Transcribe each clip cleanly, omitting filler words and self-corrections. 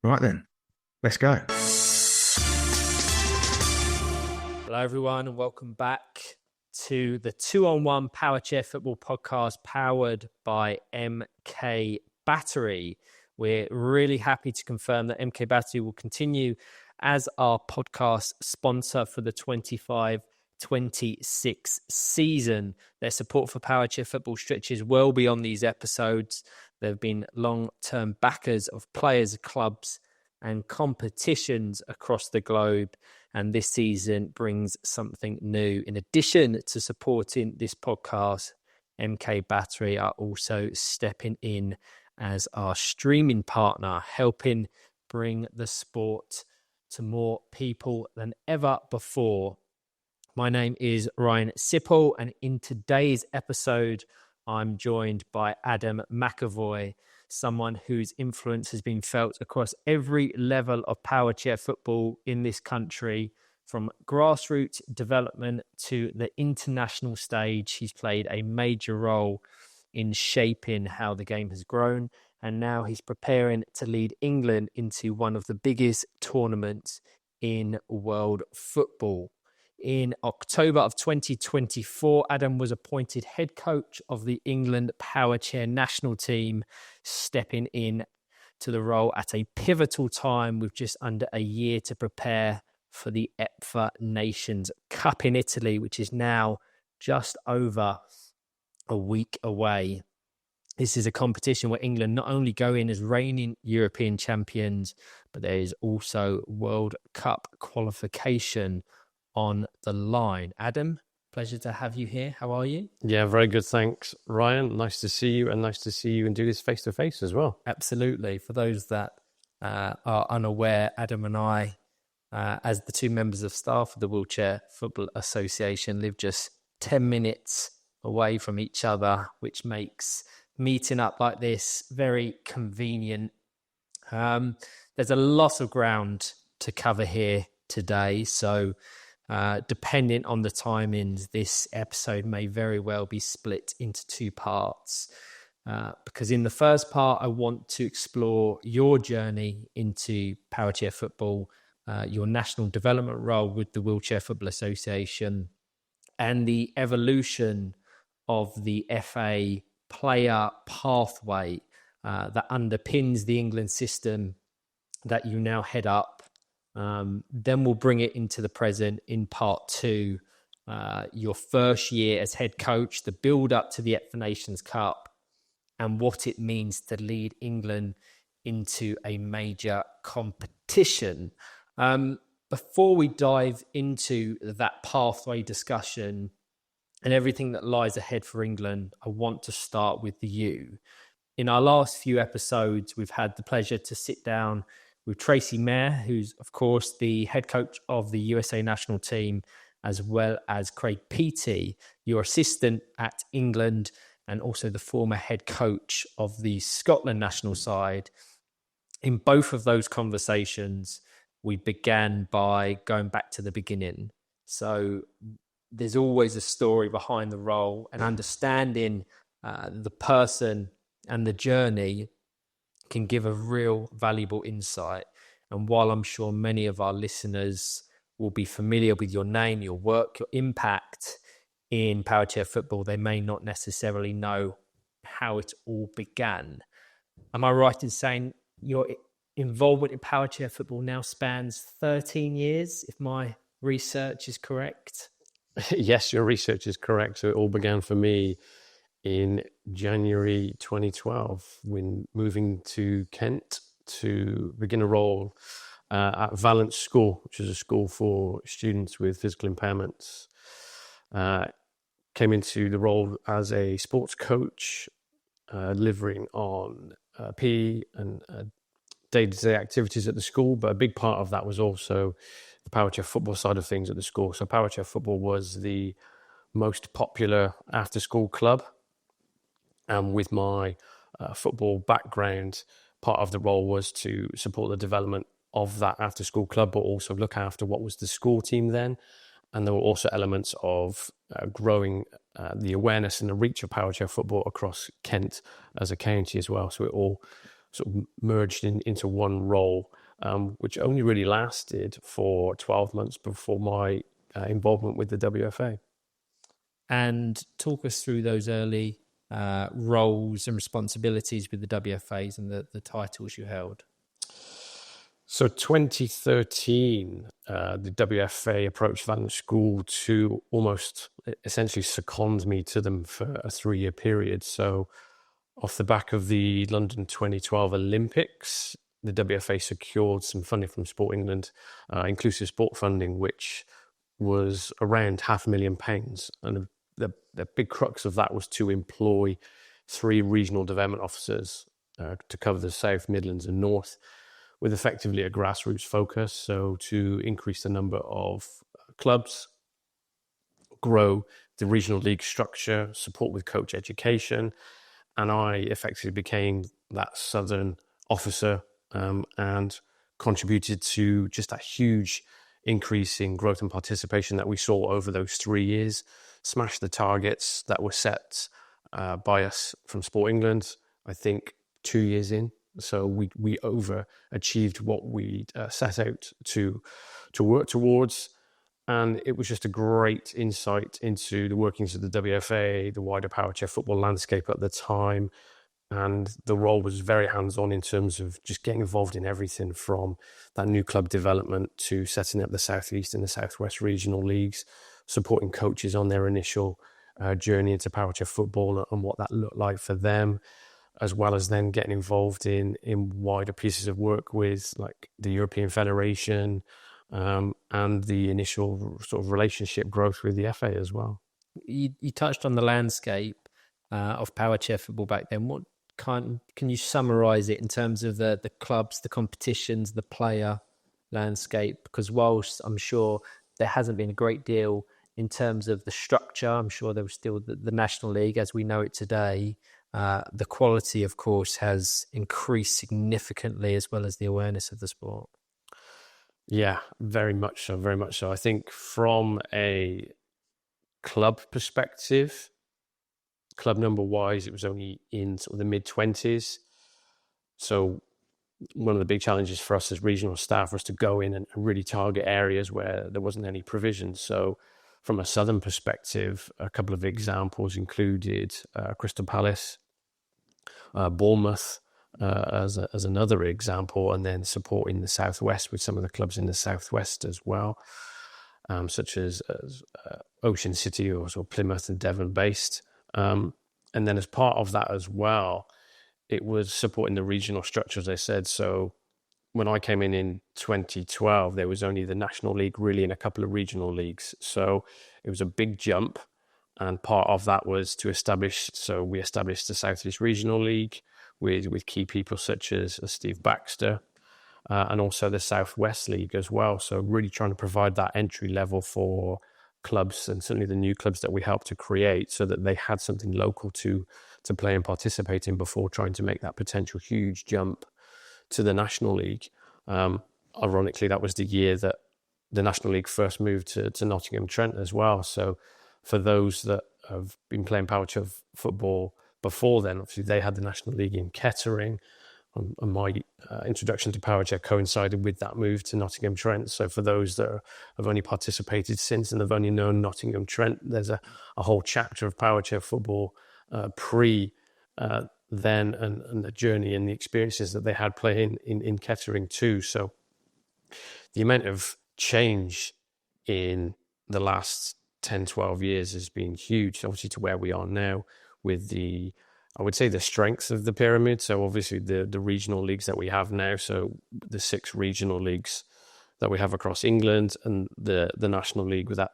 Right then, let's go. Hello, everyone, and welcome back to the 2-on-1 Powerchair Football podcast powered by MK Battery. We're really happy to confirm that MK Battery will continue as our podcast sponsor for the 25-26 season. Their support for Powerchair Football stretches well beyond these episodes. They've been long-term backers of players, clubs, and competitions across the globe. And this season brings something new. In addition to supporting this podcast, MK Battery are also stepping in as our streaming partner, helping bring the sport to more people than ever before. My name is Ryan Sipple, and in today's episode, I'm joined by Adam McEvoy, someone whose influence has been felt across every level of powerchair football in this country, from grassroots development to the international stage. He's played a major role in shaping how the game has grown, and now he's preparing to lead England into one of the biggest tournaments in world football. In October of 2024, Adam was appointed head coach of the England Powerchair national team, stepping in to the role at a pivotal time with just under a year to prepare for the EPFA Nations Cup in Italy, which is now just over a week away. This is a competition where England not only go in as reigning European champions, but there is also World Cup qualification on the line. Adam, pleasure to have you here. How are you? Yeah, very good. Thanks, Ryan. Nice to see you, and nice to see you and do this face to face as well. Absolutely. For those that are unaware, Adam and I, as the two members of staff of the Wheelchair Football Association, live just 10 minutes away from each other, which makes meeting up like this very convenient. There's a lot of ground to cover here today, so depending on the timings, this episode may very well be split into two parts. Because in the first part, I want to explore your journey into powerchair football, your national development role with the Wheelchair Football Association, and the evolution of the FA player pathway that underpins the England system that you now head up. Then we'll bring it into the present in part two, your first year as head coach, the build up to the EPFA Nations Cup, and what it means to lead England into a major competition. Before we dive into that pathway discussion and everything that lies ahead for England, I want to start with you. In our last few episodes, we've had the pleasure to sit down with Tracy Mayer, who's, of course, the head coach of the USA national team, as well as Craig Peaty, your assistant at England, and also the former head coach of the Scotland national side. In both of those conversations, we began by going back to the beginning. So there's always a story behind the role, and understanding the person and the journey can give a real valuable insight. And while I'm sure many of our listeners will be familiar with your name, your work, your impact in powerchair football, they may not necessarily know how it all began. Am I right in saying your involvement in powerchair football now spans 13 years, if my research is correct? Yes, your research is correct. So it all began for me in January 2012 when moving to Kent to begin a role at Valence School, which is a school for students with physical impairments. Came into the role as a sports coach, delivering on PE and day-to-day activities at the school, but a big part of that was also the powerchair football side of things at the school. So powerchair football was the most popular after-school club. And with my football background, part of the role was to support the development of that after-school club, but also look after what was the school team then. And there were also elements of growing the awareness and the reach of powerchair football across Kent as a county as well. So it all sort of merged into one role, which only really lasted for 12 months before my involvement with the WFA. And talk us through those early roles and responsibilities with the WFAs and the titles you held. So 2013, the WFA approached Vallance School to almost essentially second me to them for a 3-year period. So off the back of the London 2012 Olympics, the WFA secured some funding from Sport England, inclusive sport funding, which was around £500,000. And the big crux of that was to employ 3 regional development officers to cover the South, Midlands and North, with effectively a grassroots focus. So to increase the number of clubs, grow the regional league structure, support with coach education. And I effectively became that southern officer and contributed to just that huge increase in growth and participation that we saw over those 3 years, smashed the targets that were set by us from Sport England, I think 2 years in. So we overachieved what we set out to work towards. And it was just a great insight into the workings of the WFA, the wider Powerchair football landscape at the time. And the role was very hands-on in terms of just getting involved in everything from that new club development to setting up the South East and the South West regional leagues, supporting coaches on their initial journey into Powerchair football and what that looked like for them, as well as then getting involved in wider pieces of work with like the European Federation and the initial sort of relationship growth with the FA as well. You touched on the landscape of Powerchair football back then. What can you summarise it in terms of the clubs, the competitions, the player landscape? Because whilst I'm sure there hasn't been a great deal in terms of the structure, I'm sure there was still the National League as we know it today. The quality, of course, has increased significantly as well as the awareness of the sport. Yeah, very much so, very much so. I think from a club perspective, club number wise, it was only in sort of the mid-20s. So one of the big challenges for us as regional staff was to go in and really target areas where there wasn't any provision. So from a southern perspective, a couple of examples included Crystal Palace, Bournemouth as another example, and then supporting the Southwest with some of the clubs in the Southwest as well, such as Ocean City or Plymouth and Devon based. And then as part of that as well, it was supporting the regional structure, as I said. So when I came in 2012, there was only the National League really and a couple of regional leagues. So it was a big jump. And part of that was to we established the South East Regional League with key people such as Steve Baxter and also the Southwest League as well. So really trying to provide that entry level for clubs and certainly the new clubs that we helped to create so that they had something local to play and participate in before trying to make that potential huge jump to the National League. Ironically, that was the year that the National League first moved to Nottingham Trent as well. So for those that have been playing Powerchair football before then, obviously they had the National League in Kettering. And my introduction to Powerchair coincided with that move to Nottingham Trent. So for those that have only participated since and have only known Nottingham Trent, there's a whole chapter of Powerchair football pre then and the journey and the experiences that they had playing in Kettering too. So the amount of change in the last 10, 12 years has been huge, obviously to where we are now with I would say the strength of the pyramid. So obviously the regional leagues that we have now, so the 6 regional leagues that we have across England and the National League with that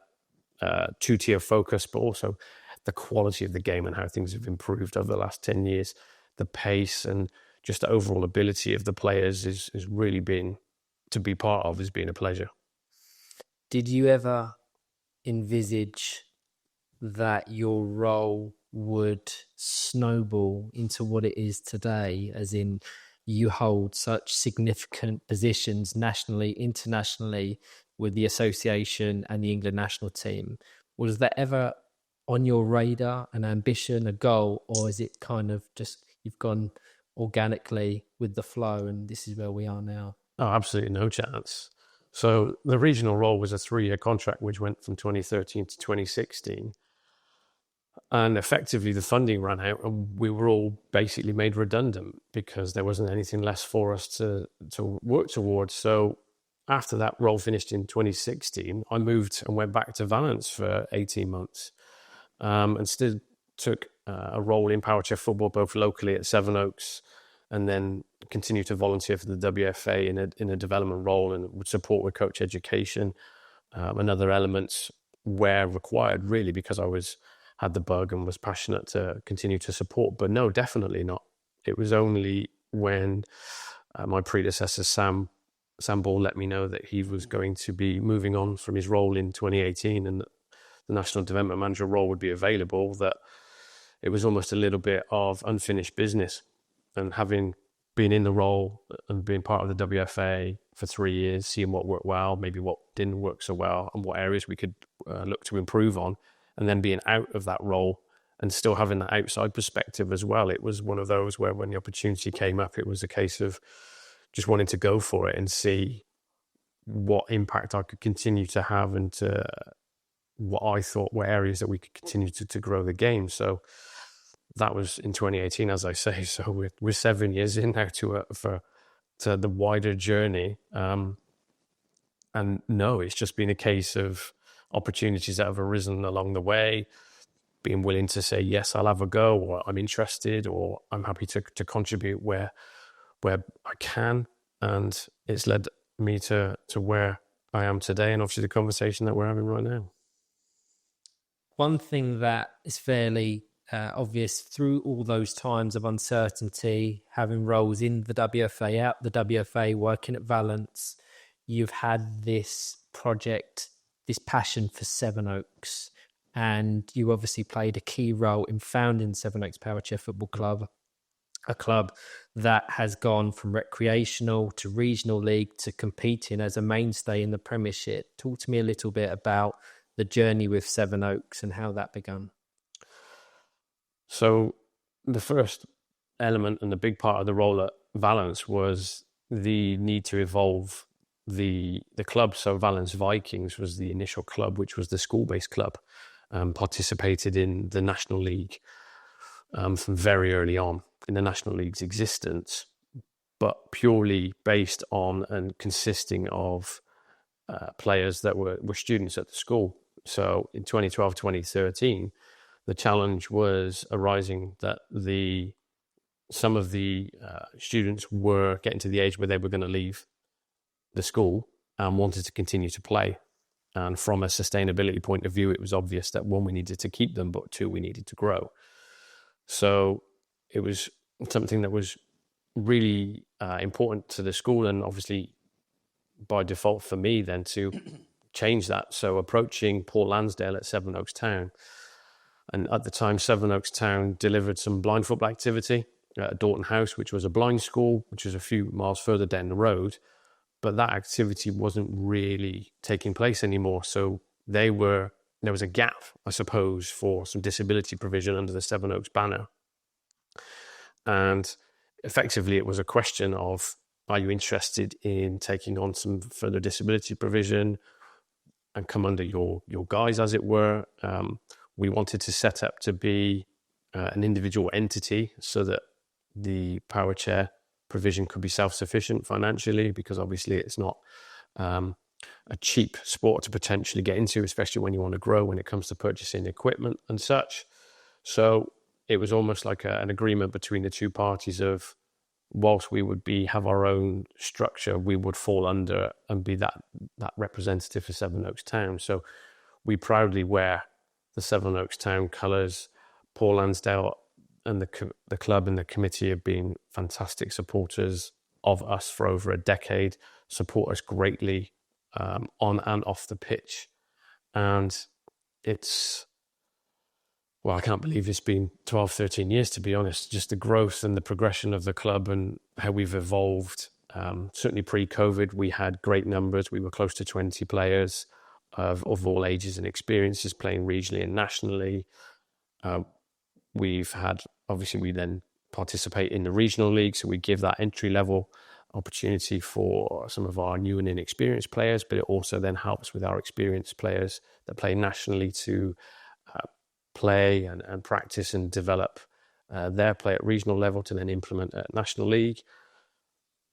2-tier focus, but also the quality of the game and how things have improved over the last 10 years, the pace and just the overall ability of the players is really been to be part of has been a pleasure. Did you ever envisage that your role would snowball into what it is today, as in you hold such significant positions nationally, internationally with the association and the England national team? Was that ever on your radar, an ambition, a goal, or is it kind of just you've gone organically with the flow, and this is where we are now? Oh, absolutely no chance. So the regional role was a 3-year contract, which went from 2013 to 2016. And effectively, the funding ran out, and we were all basically made redundant because there wasn't anything less for us to work towards. So after that role finished in 2016, I moved and went back to Valence for 18 months, and still took a role in Powerchair Football, both locally at Sevenoaks, and then continued to volunteer for the WFA in a development role and would support with coach education and other elements where required, really, because I had the bug and was passionate to continue to support. But no, definitely not. It was only when my predecessor, Sam Ball, let me know that he was going to be moving on from his role in 2018 and that the National Development Manager role would be available, that it was almost a little bit of unfinished business. And having been in the role and being part of the WFA for 3 years, seeing what worked well, maybe what didn't work so well, and what areas we could look to improve on, and then being out of that role and still having that outside perspective as well. It was one of those where when the opportunity came up, it was a case of just wanting to go for it and see what impact I could continue to have and to what I thought were areas that we could continue to grow the game. So that was in 2018, as I say. So we're 7 years in now to the wider journey. And no, it's just been a case of opportunities that have arisen along the way, being willing to say, yes, I'll have a go, or I'm interested, or I'm happy to contribute where I can. And it's led me to where I am today, and obviously the conversation that we're having right now. One thing that is fairly obvious through all those times of uncertainty, having roles in the WFA, out the WFA, working at Valence, you've had this project, this passion for Sevenoaks, and you obviously played a key role in founding Sevenoaks Powerchair Football Club, a club that has gone from recreational to regional league to competing as a mainstay in the Premiership. Talk to me a little bit about the journey with Sevenoaks and how that began. So the first element and the big part of the role at Valence was the need to evolve the club. So Valence Vikings was the initial club, which was the school-based club, participated in the National League from very early on in the National League's existence, but purely based on and consisting of players that were students at the school. So in 2012, 2013, the challenge was arising that some of the students were getting to the age where they were going to leave the school and wanted to continue to play. And from a sustainability point of view, it was obvious that 1, we needed to keep them, but 2, we needed to grow. So it was something that was really important to the school, and obviously by default for me then to change that. So approaching Paul Lansdale at Sevenoaks Town, and at the time Sevenoaks Town delivered some blind football activity at Dorton House, which was a blind school, which was a few miles further down the road, but that activity wasn't really taking place anymore. So there was a gap, I suppose, for some disability provision under the Sevenoaks banner. And effectively it was a question of, are you interested in taking on some further disability provision and come under your guise, as it were? We wanted to set up to be an individual entity so that the Powerchair provision could be self-sufficient financially, because obviously it's not a cheap sport to potentially get into, especially when you want to grow when it comes to purchasing equipment and such. So it was almost like an agreement between the two parties of, whilst we would have our own structure, we would fall under and be that representative for Sevenoaks Town. So we proudly wear the Sevenoaks Town colours. Paul Lansdale and the club and the committee have been fantastic supporters of us for over a decade, support us greatly on and off the pitch. And I can't believe it's been 12, 13 years, to be honest, just the growth and the progression of the club and how we've evolved. Certainly pre-COVID, we had great numbers. We were close to 20 players of all ages and experiences playing regionally and nationally. We've had, obviously, we then participate in the regional league. So we give that entry level opportunity for some of our new and inexperienced players, but it also then helps with our experienced players that play nationally to play and practice and develop their play at regional level to then implement at national league.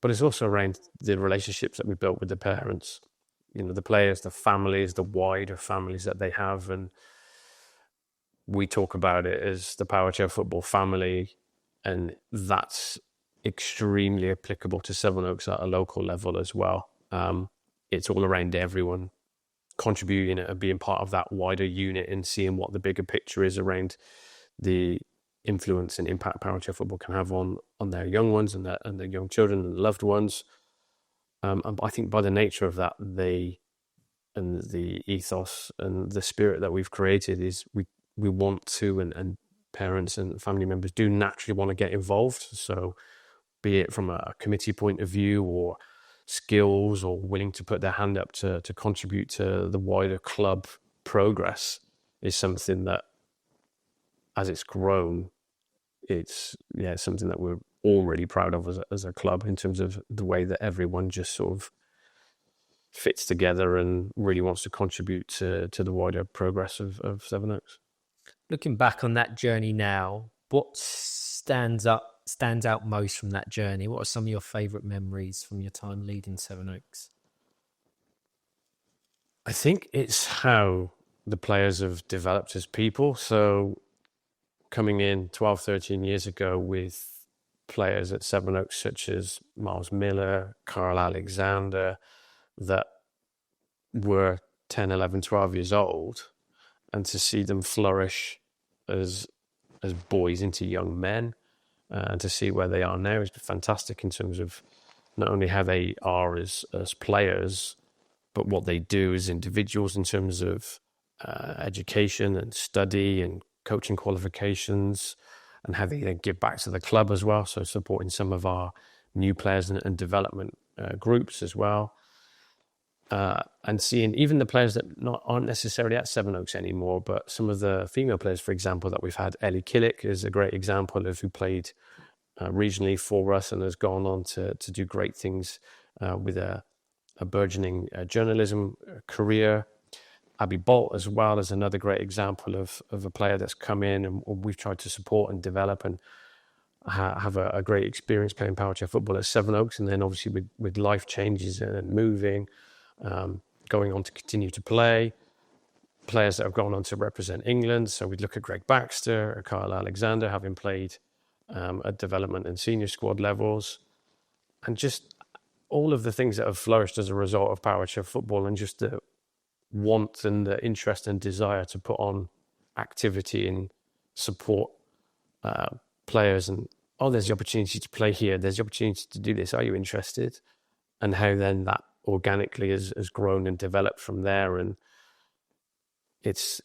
But it's also around the relationships that we built with the parents, the players, the families, the wider families that they have. And we talk about it as the Powerchair Football family, and that's extremely applicable to Sevenoaks at a local level as well. It's all around everyone contributing and being part of that wider unit and seeing what the bigger picture is around the influence and impact Powerchair Football can have on their young ones and their young children and loved ones. And I think by the nature of that, and the ethos and the spirit that we've created is we want to, and parents and family members do naturally want to get involved. So be it from a committee point of view or skills or willing to put their hand up to contribute to the wider club progress is something that, as it's grown, it's something that we're all really proud of as a club in terms of the way that everyone just sort of fits together and really wants to contribute to the wider progress of Sevenoaks. Looking back on that journey now, what stands out most from that journey? What are some of your favourite memories from your time leading Sevenoaks? I think it's how the players have developed as people. So coming in 12, 13 years ago with players at Sevenoaks such as Miles Miller, Carl Alexander, that were 10, 11, 12 years old, and to see them flourish as boys into young men, and to see where they are now is fantastic in terms of not only how they are as players, but what they do as individuals in terms of education and study and coaching qualifications, and how they then give back to the club as well. So supporting some of our new players and development groups as well. And seeing even the players that aren't necessarily at Sevenoaks anymore, but some of the female players, for example, that we've had. Ellie Killick is a great example of who played regionally for us and has gone on to do great things with a burgeoning journalism career. Abby Bolt as well is another great example of a player that's come in and we've tried to support and develop and have a great experience playing Powerchair Football at Sevenoaks, and then obviously with life changes and moving, going on to continue to play. Players that have gone on to represent England. So we'd look at Greg Baxter, Kyle Alexander, having played at development and senior squad levels, and just all of the things that have flourished as a result of Powerchair Football, and just the want and the interest and desire to put on activity and support players. And there's the opportunity to play here, there's the opportunity to do this, are you interested? And how then that organically has grown and developed from there. And it's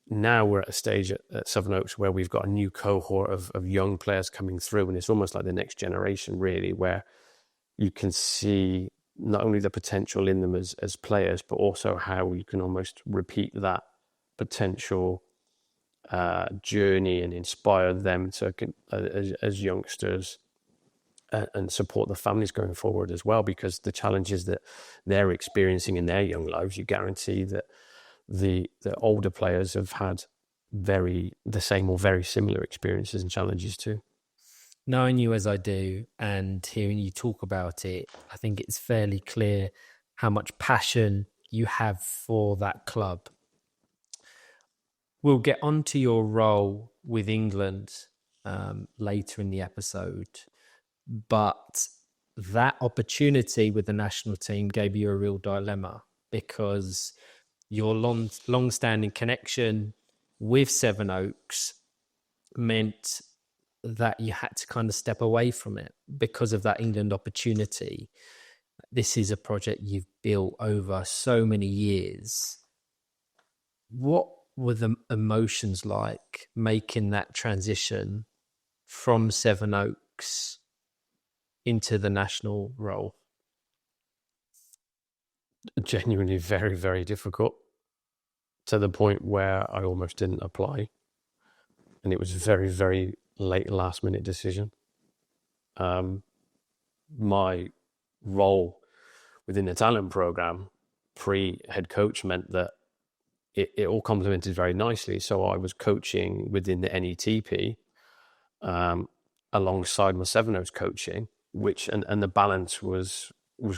now we're at a stage at Sevenoaks where we've got a new cohort of young players coming through, and it's almost like the next generation really, where you can see not only the potential in them as players, but also how you can almost repeat that potential journey and inspire them to as youngsters and support the families going forward as well, because the challenges that they're experiencing in their young lives, you guarantee that the older players have had the same or very similar experiences and challenges too. Knowing you as I do and hearing you talk about it, I think it's fairly clear how much passion you have for that club. We'll get onto your role with England later in the episode, but that opportunity with the national team gave you a real dilemma, because your long-standing connection with Sevenoaks meant that you had to kind of step away from it because of that England opportunity. This is a project you've built over so many years. What were the emotions like making that transition from Sevenoaks into the national role? Genuinely very, very difficult, to the point where I almost didn't apply. And it was a very, very late last minute decision. my role within the talent program pre-head coach meant that it all complemented very nicely. So I was coaching within the NETP alongside my Sevenoaks coaching, which and the balance was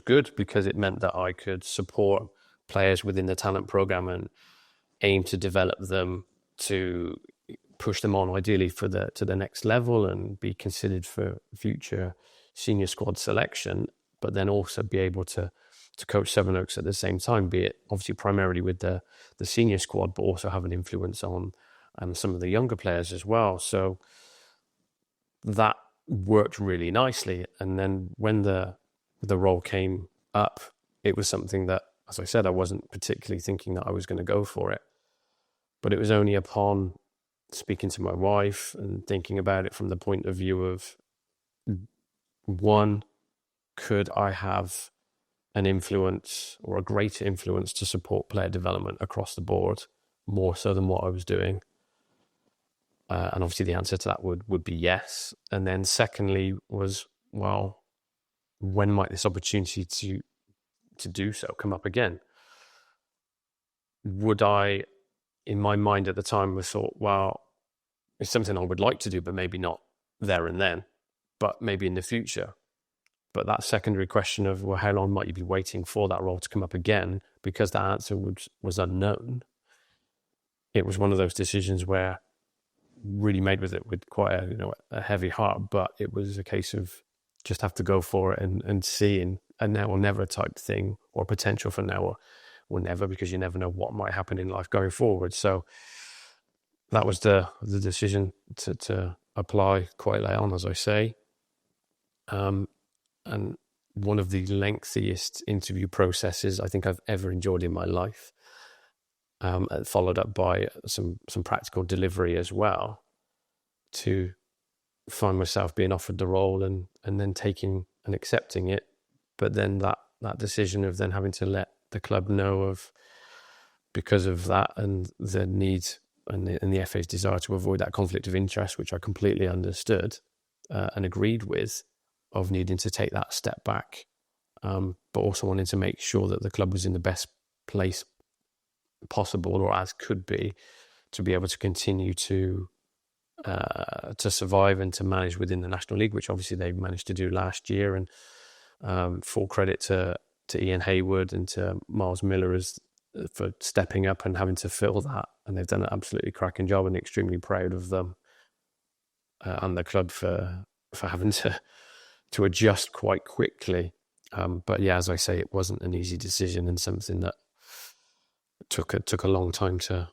good because it meant that I could support players within the talent program and aim to develop them to push them on ideally to the next level and be considered for future senior squad selection, but then also be able to coach Sevenoaks at the same time, be it obviously primarily with the senior squad, but also have an influence on some of the younger players as well. So that worked really nicely. And then when the role came up, it was something that, as I said, I wasn't particularly thinking that I was going to go for it. But it was only upon speaking to my wife and thinking about it from the point of view of, one, could I have an influence or a greater influence to support player development across the board, more so than what I was doing? And obviously the answer to that would be yes. And then secondly was, well, when might this opportunity to do so come up again? Would I, in my mind at the time, was thought, well, it's something I would like to do, but maybe not there and then, but maybe in the future. But that secondary question of, well, how long might you be waiting for that role to come up again? Because that answer was unknown. It was one of those decisions where really made with it with quite a heavy heart, but it was a case of just have to go for it and see, and now or never type thing, or potential for now or never, because you never know what might happen in life going forward. So that was the decision to apply quite late on, as I say. And one of the lengthiest interview processes I think I've ever enjoyed in my life, followed up by some practical delivery as well, to find myself being offered the role and then taking and accepting it. But then that decision of then having to let the club know of, because of that and the need and the FA's desire to avoid that conflict of interest, which I completely understood and agreed with, of needing to take that step back, but also wanting to make sure that the club was in the best place possible, or as could be, to be able to continue to survive and to manage within the National League, which obviously they managed to do last year. And full credit to Ian Hayward and to Miles Miller for stepping up and having to fill that. And they've done an absolutely cracking job, and extremely proud of them and the club for having to adjust quite quickly. But yeah, as I say, it wasn't an easy decision, and something that took a long time to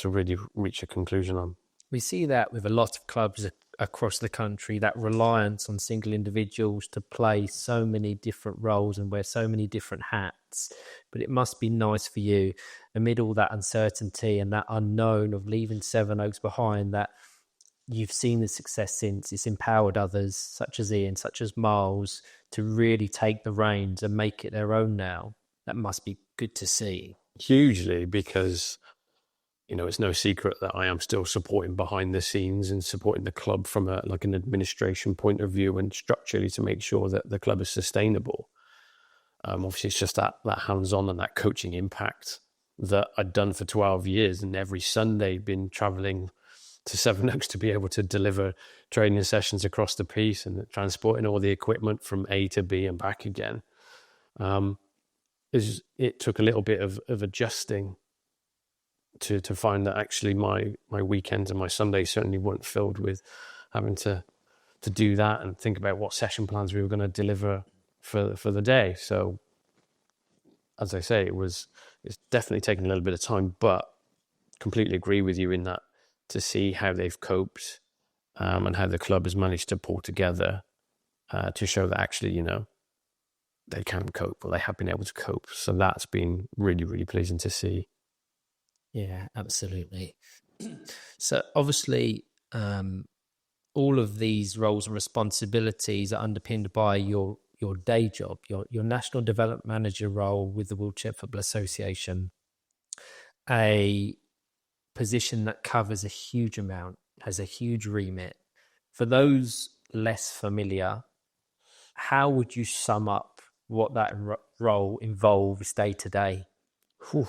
really reach a conclusion on. We see that with a lot of clubs across the country, that reliance on single individuals to play so many different roles and wear so many different hats. But it must be nice for you, amid all that uncertainty and that unknown of leaving Sevenoaks behind, that you've seen the success since. It's empowered others, such as Ian, such as Miles, to really take the reins and make it their own now. That must be good to see. Hugely, because it's no secret that I am still supporting behind the scenes and supporting the club from an administration point of view, and structurally to make sure that the club is sustainable. Obviously, it's just that hands-on and that coaching impact that I'd done for 12 years, and every Sunday been travelling to Sevenoaks to be able to deliver training sessions across the piece and transporting all the equipment from A to B and back again. It took a little bit of adjusting to find that actually my weekends and my Sundays certainly weren't filled with having to do that and think about what session plans we were going to deliver for the day. So, as I say, it's definitely taken a little bit of time, but completely agree with you in that, to see how they've coped and how the club has managed to pull together to show that actually, they can cope, or they have been able to cope. So that's been really, really pleasing to see. Yeah, absolutely. So obviously, all of these roles and responsibilities are underpinned by your day job, your National Development Manager role with the Wheelchair Football Association, a position that covers a huge amount, has a huge remit. For those less familiar, how would you sum up what that role involves day to day? I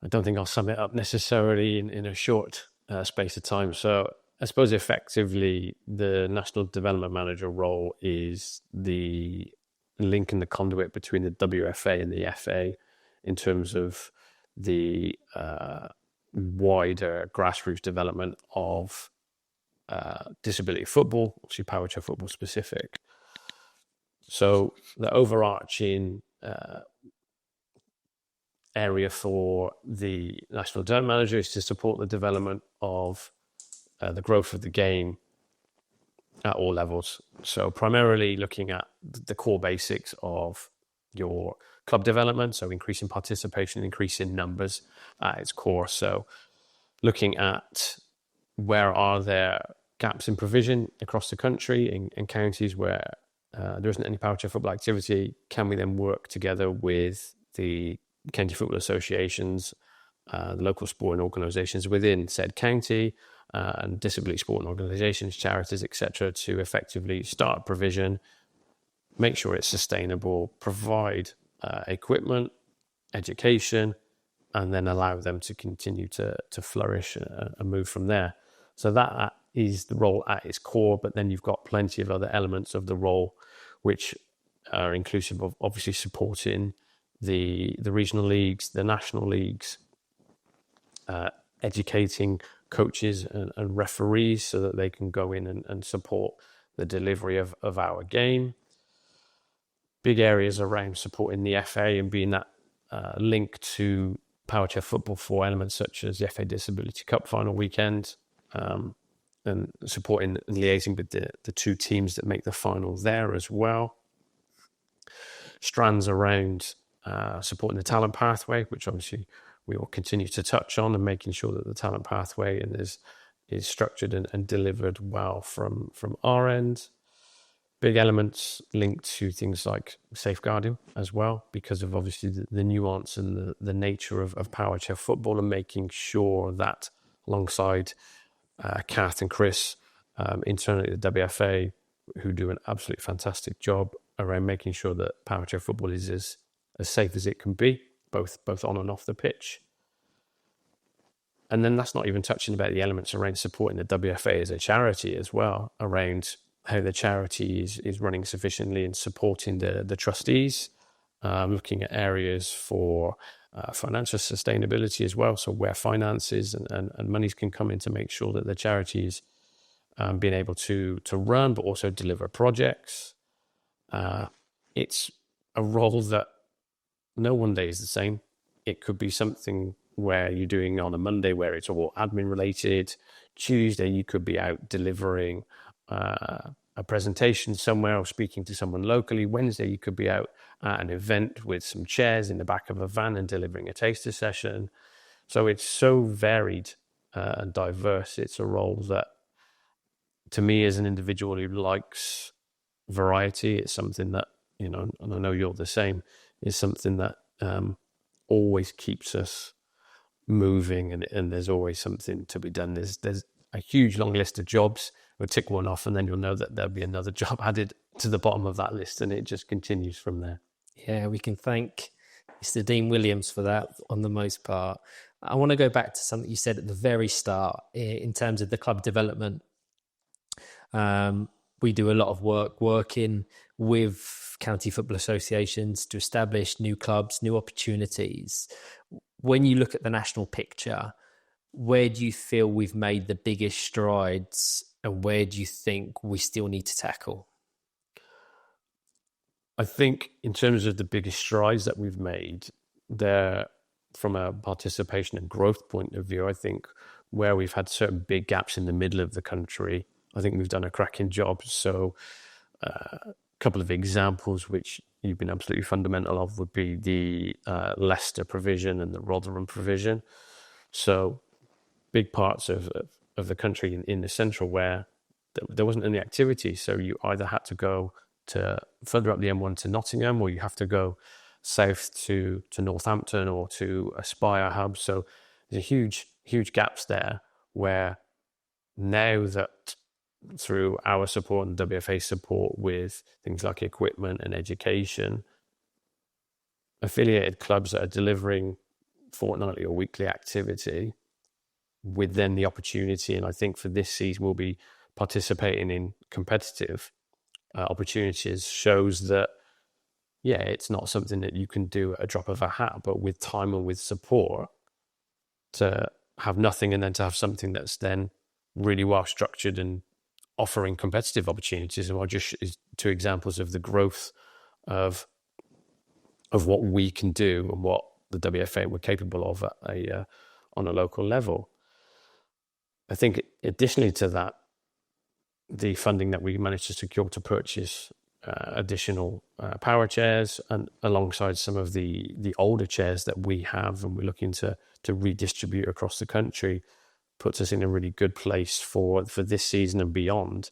don't think I'll sum it up necessarily in a short space of time. So I suppose effectively the National Development Manager role is the link and the conduit between the WFA and the FA in terms of the wider grassroots development of disability football, obviously Powerchair Football specific. So the overarching area for the National Development Manager is to support the development of the growth of the game at all levels. So primarily looking at the core basics of your club development, so increasing participation, increasing numbers at its core. So looking at where are there gaps in provision across the country in counties where there isn't any Powerchair football activity. Can we then work together with the county football associations, the local sporting organisations within said county, and disability sporting organisations, charities, etc., to effectively start provision, make sure it's sustainable, provide equipment, education, and then allow them to continue to flourish and move from there. So that is the role at its core, but then you've got plenty of other elements of the role which are inclusive of obviously supporting the regional leagues, the national leagues, educating coaches and referees so that they can go in and support the delivery of our game. Big areas around supporting the FA and being that link to Powerchair Football for elements such as the FA Disability Cup final weekend, and supporting and liaising with the two teams that make the final there as well. Strands around supporting the talent pathway, which obviously we will continue to touch on, and making sure that the talent pathway is structured and delivered well from our end. Big elements linked to things like safeguarding as well, because of obviously the nuance and the nature of Powerchair Football, and making sure that alongside Kath and Chris internally at the WFA, who do an absolutely fantastic job around making sure that Powerchair Football is as safe as it can be, both on and off the pitch. And then that's not even touching about the elements around supporting the WFA as a charity as well, around how the charity is running sufficiently and supporting the trustees, looking at areas for financial sustainability as well, so where finances and monies can come in to make sure that the charity is being able to run but also deliver projects. It's a role that no one day is the same. It could be something where you're doing on a Monday where it's all admin related. Tuesday you could be out delivering a presentation somewhere or speaking to someone locally. Wednesday you could be out at an event with some chairs in the back of a van and delivering a taster session. So it's so varied and diverse. It's a role that, to me as an individual who likes variety, it's something that, and I know you're the same, is something that always keeps us moving, and there's always something to be done. There's a huge long list of jobs. We'll tick one off and then you'll know that there'll be another job added to the bottom of that list, and it just continues from there. Yeah, we can thank Mr. Dean Williams for that on the most part. I want to go back to something you said at the very start in terms of the club development. We do a lot of work working with county football associations to establish new clubs, new opportunities. When you look at the national picture, where do you feel we've made the biggest strides, and where do you think we still need to tackle? I think in terms of the biggest strides that we've made there, from a participation and growth point of view, I think where we've had certain big gaps in the middle of the country, I think we've done a cracking job. So a couple of examples which you've been absolutely fundamental of would be the Leicester provision and the Rotherham provision. So big parts of the country in the central where there wasn't any activity. So you either had to go to further up the M1 to Nottingham, or you have to go south to Northampton or to Aspire hub. So there's a huge gaps there, where now that through our support and WFA support with things like equipment and education, affiliated clubs that are delivering fortnightly or weekly activity with then the opportunity, and I think for this season we'll be participating in competitive opportunities, shows that, yeah, it's not something that you can do at a drop of a hat, but with time and with support, to have nothing and then to have something that's then really well structured and offering competitive opportunities. And I'll just is two examples of the growth of what we can do and what the WFA were capable of at on a local level. I think additionally to that, the funding that we managed to secure to purchase additional power chairs, and alongside some of the older chairs that we have and we're looking to redistribute across the country, puts us in a really good place for this season and beyond,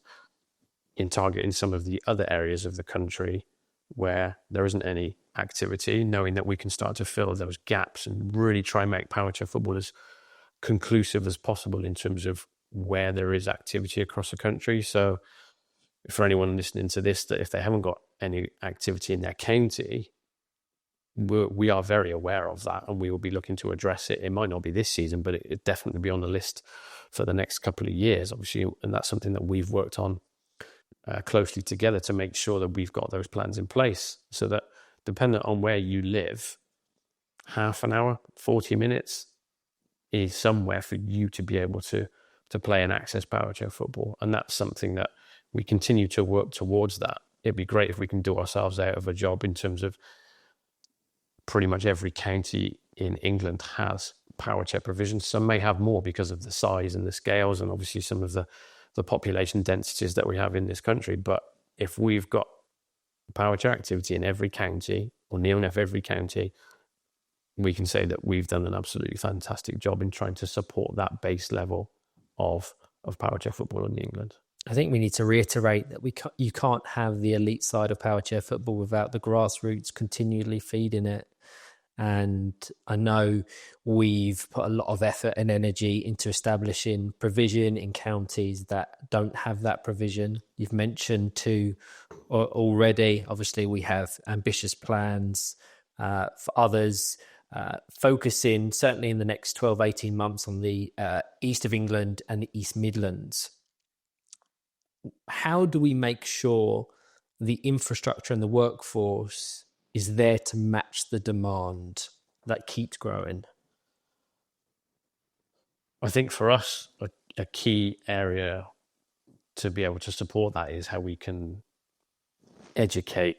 in targeting some of the other areas of the country where there isn't any activity, knowing that we can start to fill those gaps and really try and make Powerchair Football as conclusive as possible in terms of where there is activity across the country. So for anyone listening to this, that if they haven't got any activity in their county, we are very aware of that, and we will be looking to address it. It might not be this season, but it definitely be on the list for the next couple of years, obviously, and that's something that we've worked on closely together to make sure that we've got those plans in place, so that dependent on where you live, half an hour, 40 minutes is somewhere for you to be able to play and access Powerchair Football. And that's something that we continue to work towards that. It'd be great if we can do ourselves out of a job in terms of pretty much every county in England has Powerchair provision. Some may have more because of the size and the scales and obviously some of the population densities that we have in this country. But if we've got Powerchair activity in every county, or near enough every county, we can say that we've done an absolutely fantastic job in trying to support that base level of Powerchair Football in England. I think we need to reiterate that you can't have the elite side of Powerchair Football without the grassroots continually feeding it. And I know we've put a lot of effort and energy into establishing provision in counties that don't have that provision. You've mentioned two already. Obviously, we have ambitious plans for others, focusing certainly in the next 12, 18 months on the east of England and the East Midlands. How do we make sure the infrastructure and the workforce is there to match the demand that keeps growing? I think for us, a key area to be able to support that is how we can educate,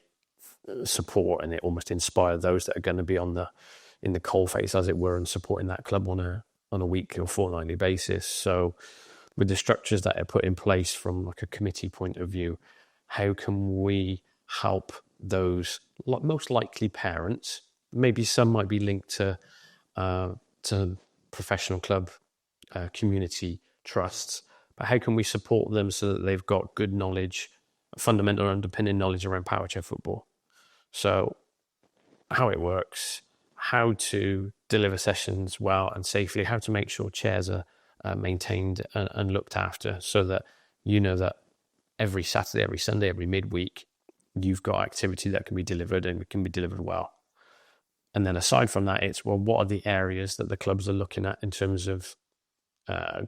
support, and it almost inspire those that are going to be in the coalface, as it were, and supporting that club on a weekly or fortnightly basis. So with the structures that are put in place from like a committee point of view, how can we help those most likely parents? Maybe some might be linked to professional club community trusts, but how can we support them so that they've got good knowledge, fundamental underpinning knowledge around Powerchair Football? So how it works, how to deliver sessions well and safely, how to make sure chairs are maintained and looked after, so that you know that every Saturday, every Sunday, every midweek, you've got activity that can be delivered and can be delivered well. And then aside from that, it's, well, what are the areas that the clubs are looking at in terms of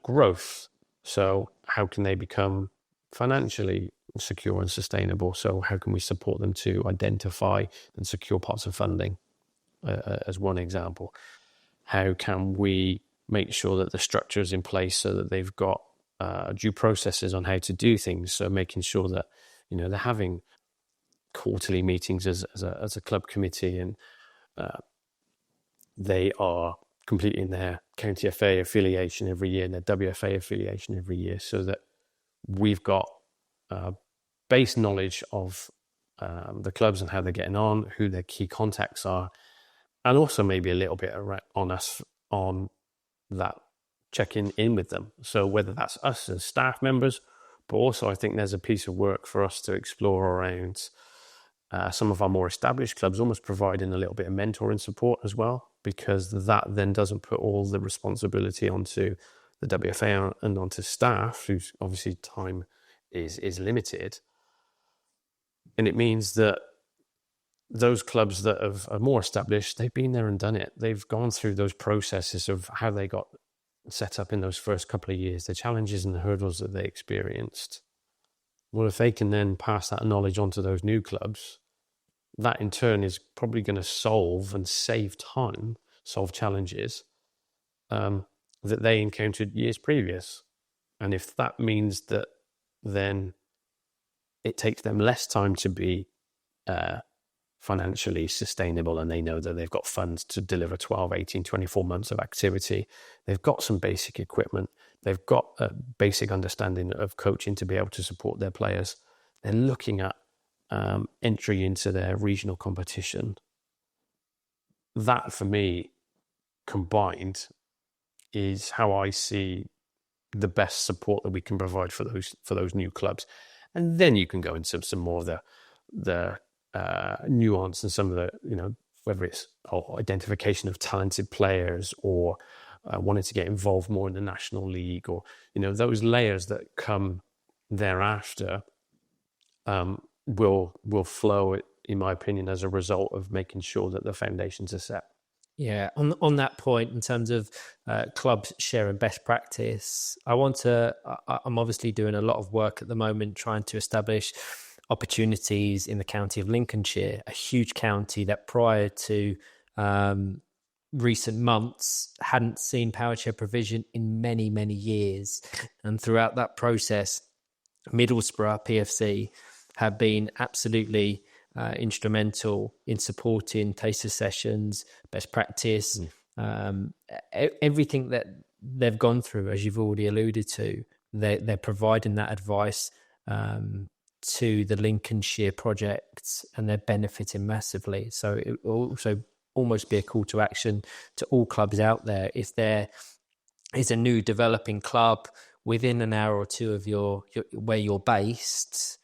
growth? So how can they become financially secure and sustainable? So how can we support them to identify and secure parts of funding, as one example? How can we make sure that the structure is in place so that they've got due processes on how to do things? So making sure that, you know, they're having quarterly meetings as a club committee, and they are completing their county FA affiliation every year and their WFA affiliation every year, so that we've got base knowledge of the clubs and how they're getting on, who their key contacts are, and also maybe a little bit on us on that, checking in with them. So whether that's us as staff members, but also I think there's a piece of work for us to explore around some of our more established clubs, almost providing a little bit of mentoring support as well, because that then doesn't put all the responsibility onto the WFA and onto staff, whose obviously time is limited. And it means that those clubs that are more established, they've been there and done it. They've gone through those processes of how they got set up in those first couple of years, the challenges and the hurdles that they experienced. Well, if they can then pass that knowledge on to those new clubs, that in turn is probably going to solve and save time, solve challenges that they encountered years previous. And if that means that then it takes them less time to be financially sustainable, and they know that they've got funds to deliver 12, 18, 24 months of activity, they've got some basic equipment, they've got a basic understanding of coaching to be able to support their players, they're looking at entry into their regional competition. That, for me, combined, is how I see the best support that we can provide for those new clubs. And then you can go into some more of the nuance and some of the, whether it's identification of talented players or wanting to get involved more in the National League, or, those layers that come thereafter will flow, in my opinion, as a result of making sure that the foundations are set. Yeah, on that point, in terms of clubs sharing best practice, I'm obviously doing a lot of work at the moment trying to establish opportunities in the county of Lincolnshire, a huge county that prior to recent months hadn't seen Powerchair provision in many, many years. And throughout that process, Middlesbrough PFC have been absolutely instrumental in supporting taster sessions, best practice, everything that they've gone through, as you've already alluded to. They're providing that advice to the Lincolnshire projects, and they're benefiting massively. So it will also almost be a call to action to all clubs out there. If there is a new developing club within an hour or two of your where you're based,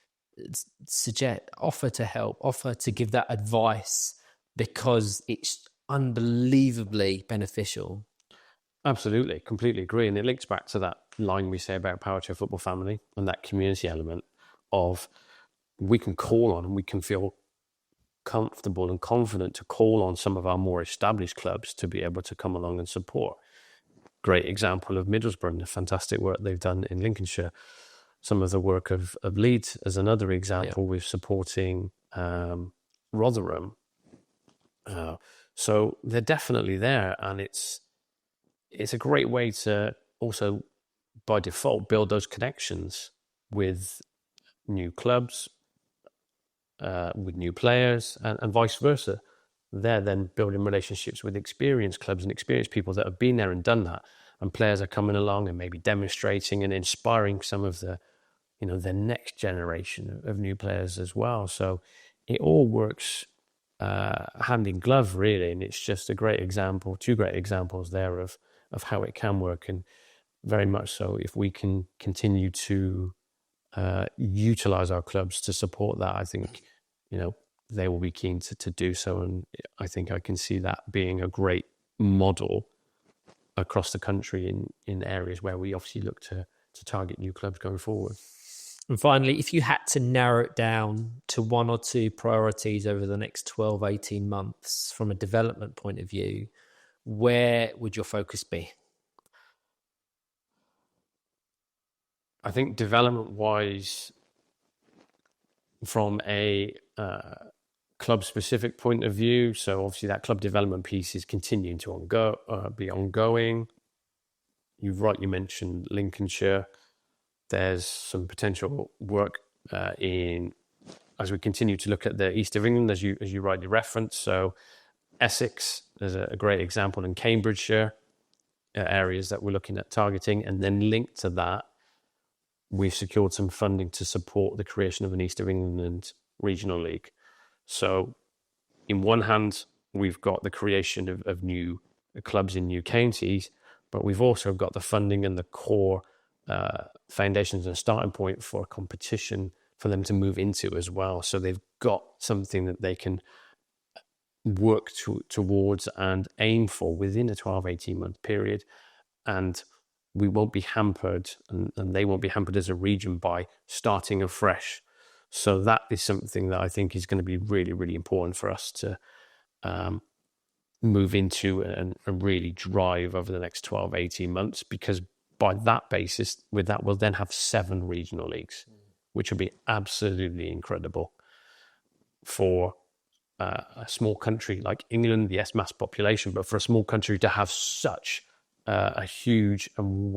offer to help, offer to give that advice, because it's unbelievably beneficial. Absolutely, completely agree. And it links back to that line we say about Powerchair Football Family and that community element of we can call on and we can feel comfortable and confident to call on some of our more established clubs to be able to come along and support. Great example of Middlesbrough and the fantastic work they've done in Lincolnshire. Some of the work of Leeds as another example, with supporting Rotherham. So they're definitely there, and it's a great way to also, by default, build those connections with new clubs, with new players, and vice versa. They're then building relationships with experienced clubs and experienced people that have been there and done that, and players are coming along and maybe demonstrating and inspiring some of the next generation of new players as well. So it all works hand in glove, really, and it's just a great example, two great examples there of how it can work. And very much so, if we can continue to utilize our clubs to support that, I think they will be keen to do so. And I think I can see that being a great model across the country in areas where we obviously look to target new clubs going forward. And finally, if you had to narrow it down to one or two priorities over the next 12, 18 months from a development point of view, where would your focus be? I think development-wise, from a club-specific point of view, so obviously that club development piece is continuing to be ongoing. You've rightly mentioned Lincolnshire. There's some potential work as we continue to look at the east of England, as you rightly referenced. So Essex is a great example, in Cambridgeshire, areas that we're looking at targeting. And then linked to that, we've secured some funding to support the creation of an East of England regional league. So in one hand, we've got the creation of new clubs in new counties, but we've also got the funding and the core foundations and starting point for a competition for them to move into as well. So they've got something that they can work towards and aim for within a 12, 18-month period. And we won't be hampered, and they won't be hampered as a region by starting afresh. So that is something that I think is going to be really, really important for us to move into and really drive over the next 12, 18 months, because by that basis, with that, we'll then have 7 regional leagues, which will be absolutely incredible for a small country like England. Yes, mass population, but for a small country to have such a huge and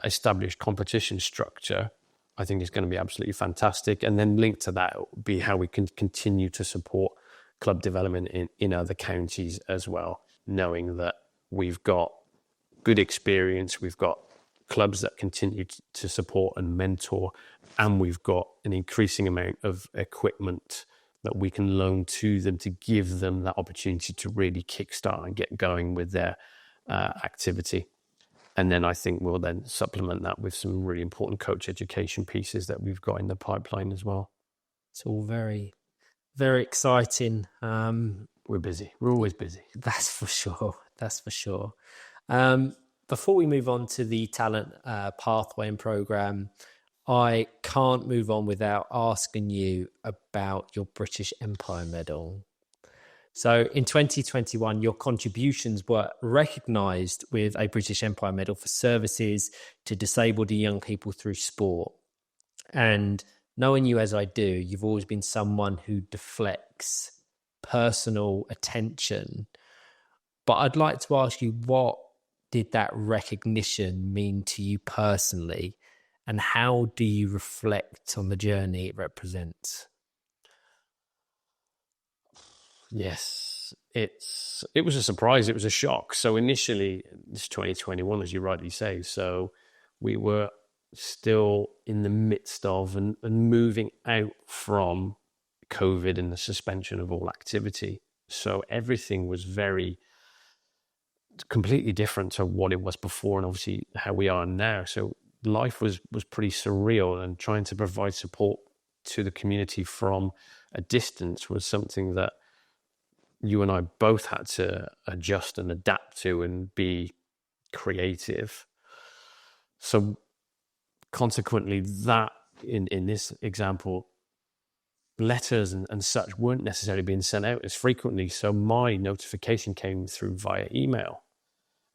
established competition structure, I think is going to be absolutely fantastic. And then linked to that will be how we can continue to support club development in other counties as well, knowing that we've got good experience, we've got clubs that continue to support and mentor, and we've got an increasing amount of equipment that we can loan to them to give them that opportunity to really kickstart and get going with their activity. And then I think we'll then supplement that with some really important coach education pieces that we've got in the pipeline as well. It's all very, very exciting. We're busy. We're always busy. That's for sure. That's for sure. Before we move on to the talent pathway and program, I can't move on without asking you about your British Empire Medal. So in 2021, your contributions were recognised with a British Empire Medal for services to disabled and young people through sport. And knowing you as I do, you've always been someone who deflects personal attention. But I'd like to ask you, what did that recognition mean to you personally? And how do you reflect on the journey it represents? Yes, it was a surprise. It was a shock. So initially, it's 2021, as you rightly say. So we were still in the midst of and moving out from COVID and the suspension of all activity. So everything was completely different to what it was before, and obviously how we are now. So life was pretty surreal, and trying to provide support to the community from a distance was something that you and I both had to adjust and adapt to and be creative. So consequently, that in this example, letters and such weren't necessarily being sent out as frequently. So my notification came through via email.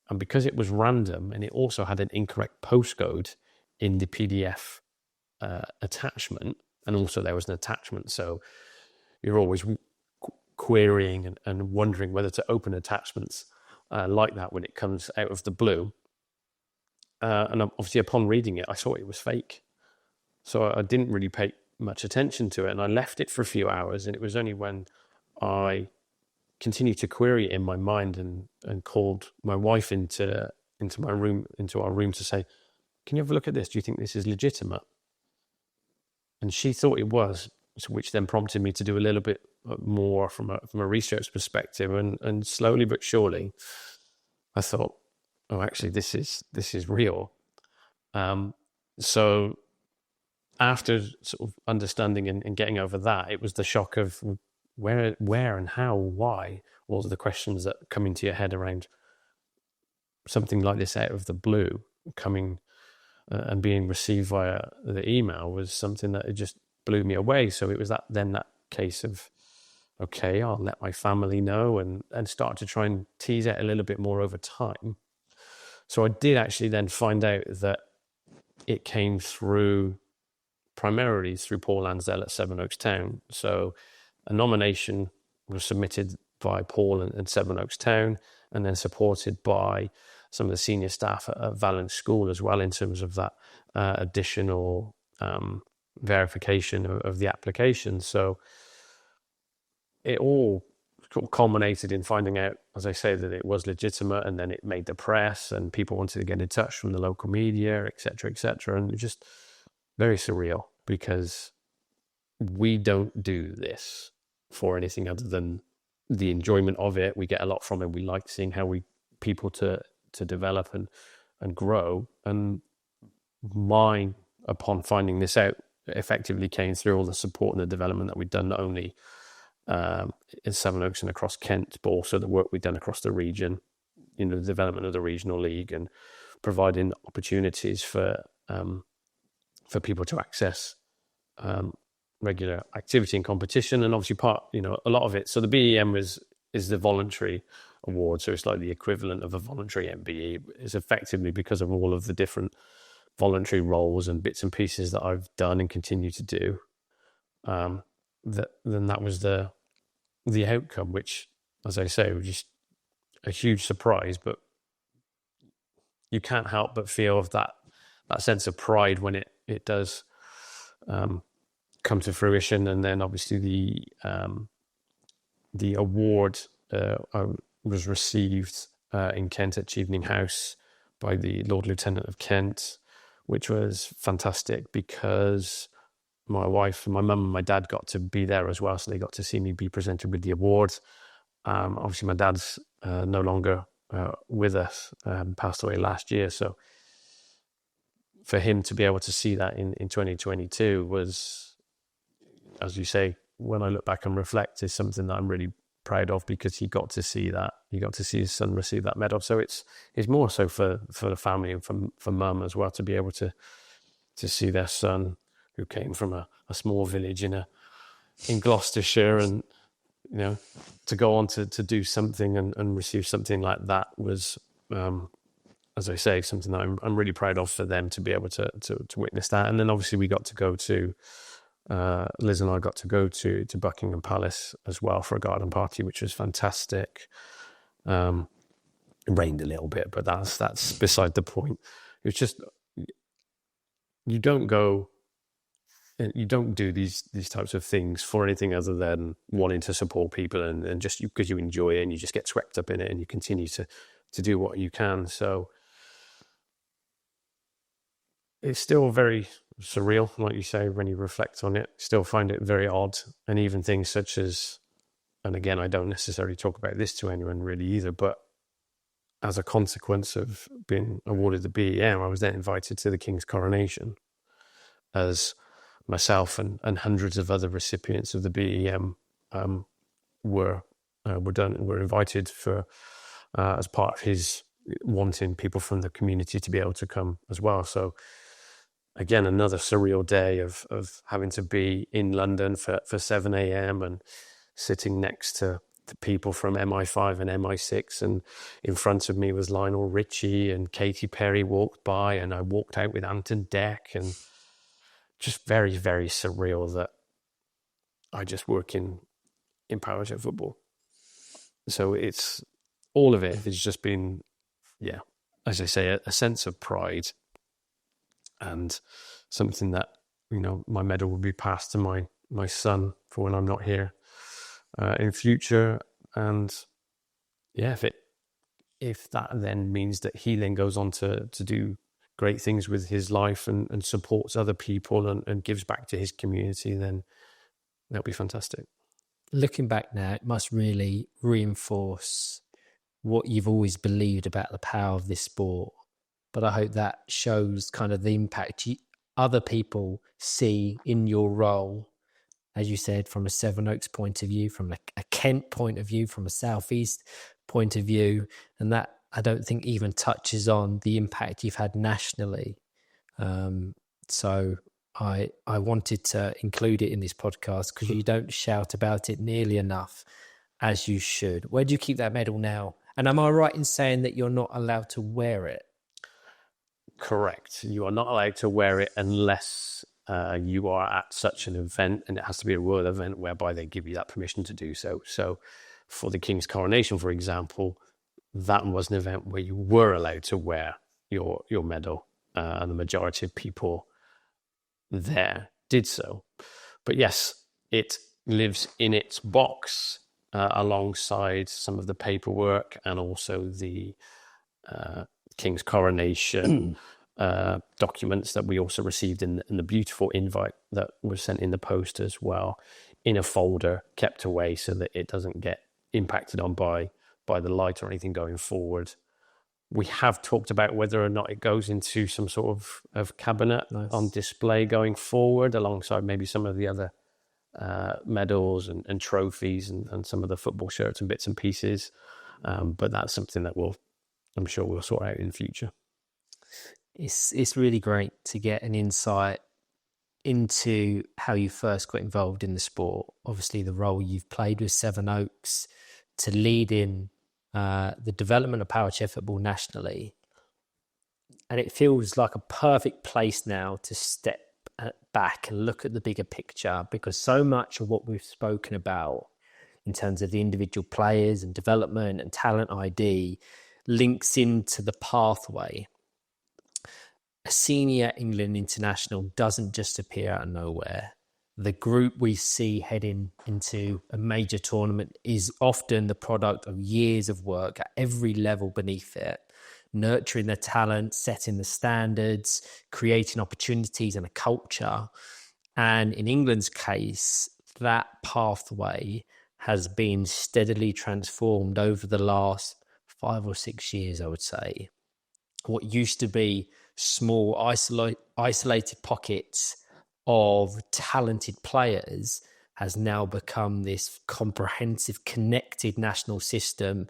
And because it was random, and it also had an incorrect postcode in the PDF attachment, and also there was an attachment, so you're always querying and wondering whether to open attachments like that when it comes out of the blue. And obviously upon reading it, I saw it was fake. So I didn't really pay much attention to it, and I left it for a few hours. And it was only when I continued to query it in my mind and called my wife into our room to say, "Can you have a look at this? Do you think this is legitimate?" And she thought it was, which then prompted me to do a little bit more from a research perspective. And slowly but surely, I thought, "Oh, actually, this is real." So after sort of understanding and getting over that, it was the shock of where and how, why, all of the questions that come into your head around something like this out of the blue coming and being received via the email was something that it just blew me away. So it was that case of, okay, I'll let my family know and start to try and tease out a little bit more over time. So I did actually then find out that it came primarily through Paul Lansdale at Sevenoaks Town. So a nomination was submitted by Paul and Sevenoaks Town, and then supported by some of the senior staff at Valence School as well, in terms of that additional verification of the application. So it all culminated in finding out, as I say, that it was legitimate, and then it made the press, and people wanted to get in touch from the local media, etc., etc. And it was just very surreal, because we don't do this for anything other than the enjoyment of it. We get a lot from it. We like seeing how people to develop and grow. And mine, upon finding this out, effectively came through all the support and the development that we'd done, not only in Sevenoaks and across Kent, but also the work we've done across the region, the development of the regional league and providing opportunities for people to access regular activity and competition, and obviously a lot of it. So the BEM is the voluntary award, so it's like the equivalent of a voluntary MBE. It's effectively because of all of the different voluntary roles and bits and pieces that I've done and continue to do. That was the outcome, which, as I say, was just a huge surprise. But you can't help but feel that sense of pride when it does come to fruition. And then obviously the award was received in Kent at Chevening House by the Lord Lieutenant of Kent, which was fantastic because my wife and my mum and my dad got to be there as well, so they got to see me be presented with the award. Obviously my dad's no longer with us, passed away last year, so for him to be able to see that in 2022 was, as you say, when I look back and reflect, is something that I'm really proud of, because he got to see that. He got to see his son receive that medal. So it's more so for the family and for mum as well, to be able to see their son, who came from a small village in Gloucestershire, and to go on to do something and receive something like that was, as I say, something that I'm really proud of for them to be able to witness that. And then obviously we got to go to Liz and I got to go to Buckingham Palace as well for a garden party, which was fantastic. It rained a little bit, but that's beside the point. It's just, you don't do these types of things for anything other than wanting to support people and just because you enjoy it, and you just get swept up in it and you continue to do what you can. So it's still very surreal, like you say, when you reflect on it. Still find it very odd. And even things such as, and again, I don't necessarily talk about this to anyone really either, but as a consequence of being awarded the BEM, I was then invited to the King's coronation, as myself and hundreds of other recipients of the BEM were invited for as part of his wanting people from the community to be able to come as well. So again, another surreal day of having to be in London for 7 a.m. and sitting next to the people from MI5 and MI6, and in front of me was Lionel Richie, and Katy Perry walked by, and I walked out with Anton Deck, and just very, very surreal that I just work in Powerchair Football. So it's, all of it has just been, yeah, as I say, a sense of pride, and something that, my medal will be passed to my son for when I'm not here in future. And yeah, if that then means that he then goes on to do great things with his life and supports other people and gives back to his community, then that'll be fantastic. Looking back now, it must really reinforce what you've always believed about the power of this sport. But I hope that shows kind of the impact other people see in your role, as you said, from a Sevenoaks point of view, from a Kent point of view, from a Southeast point of view. And that, I don't think, even touches on the impact you've had nationally. So I wanted to include it in this podcast because you don't shout about it nearly enough, as you should. Where do you keep that medal now? And am I right in saying that you're not allowed to wear it? Correct. You are not allowed to wear it unless you are at such an event, and it has to be a world event whereby they give you that permission to do so. So for the King's coronation, for example, that was an event where you were allowed to wear your medal, and the majority of people there did so. But yes, it lives in its box alongside some of the paperwork and also the King's coronation documents that we also received in the beautiful invite that was sent in the post as well, in a folder kept away so that it doesn't get impacted on by the light or anything going forward. We have talked about whether or not it goes into some sort of cabinet on display going forward, alongside maybe some of the other medals and trophies and some of the football shirts and bits and pieces. But that's something that I'm sure we'll sort out in the future. It's really great to get an insight into how you first got involved in the sport. Obviously, the role you've played with Sevenoaks to lead in the development of Powerchair football nationally. And it feels like a perfect place now to step back and look at the bigger picture, because so much of what we've spoken about in terms of the individual players and development and talent ID links into the pathway. A senior England international doesn't just appear out of nowhere. The group we see heading into a major tournament is often the product of years of work at every level beneath it, nurturing the talent, setting the standards, creating opportunities and a culture. And in England's case, that pathway has been steadily transformed over the last 5 or 6 years, I would say. What used to be small, isolated pockets of talented players has now become this comprehensive, connected national system.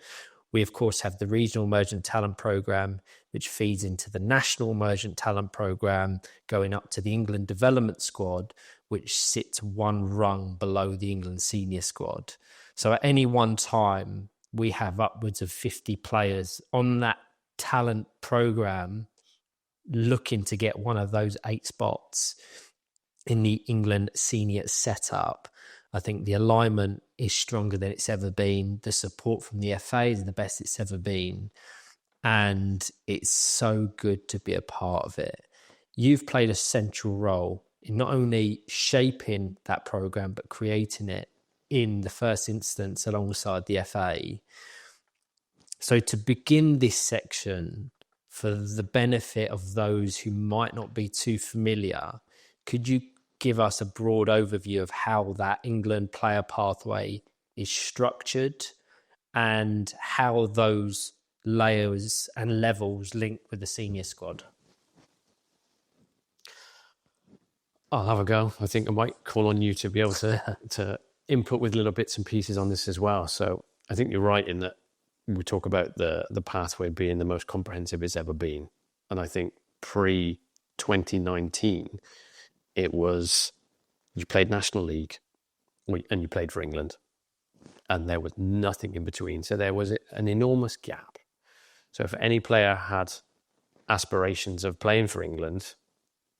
We, of course, have the Regional Emergent Talent Programme, which feeds into the National Emergent Talent Programme, going up to the England Development Squad, which sits one rung below the England Senior Squad. So at any one time, we have upwards of 50 players on that talent programme looking to get one of those 8 spots in the England senior setup. I think the alignment is stronger than it's ever been. The support from the FA is the best it's ever been. And it's so good to be a part of it. You've played a central role in not only shaping that programme, but creating it in the first instance alongside the FA. So to begin this section, for the benefit of those who might not be too familiar, could you give us a broad overview of how that England player pathway is structured and how those layers and levels link with the senior squad? I'll have a go. I think I might call on you to be able to input with little bits and pieces on this as well. So I think you're right in that we talk about the pathway being the most comprehensive it's ever been. And I think pre-2019, it was you played National League and you played for England. And there was nothing in between. So there was an enormous gap. So if any player had aspirations of playing for England,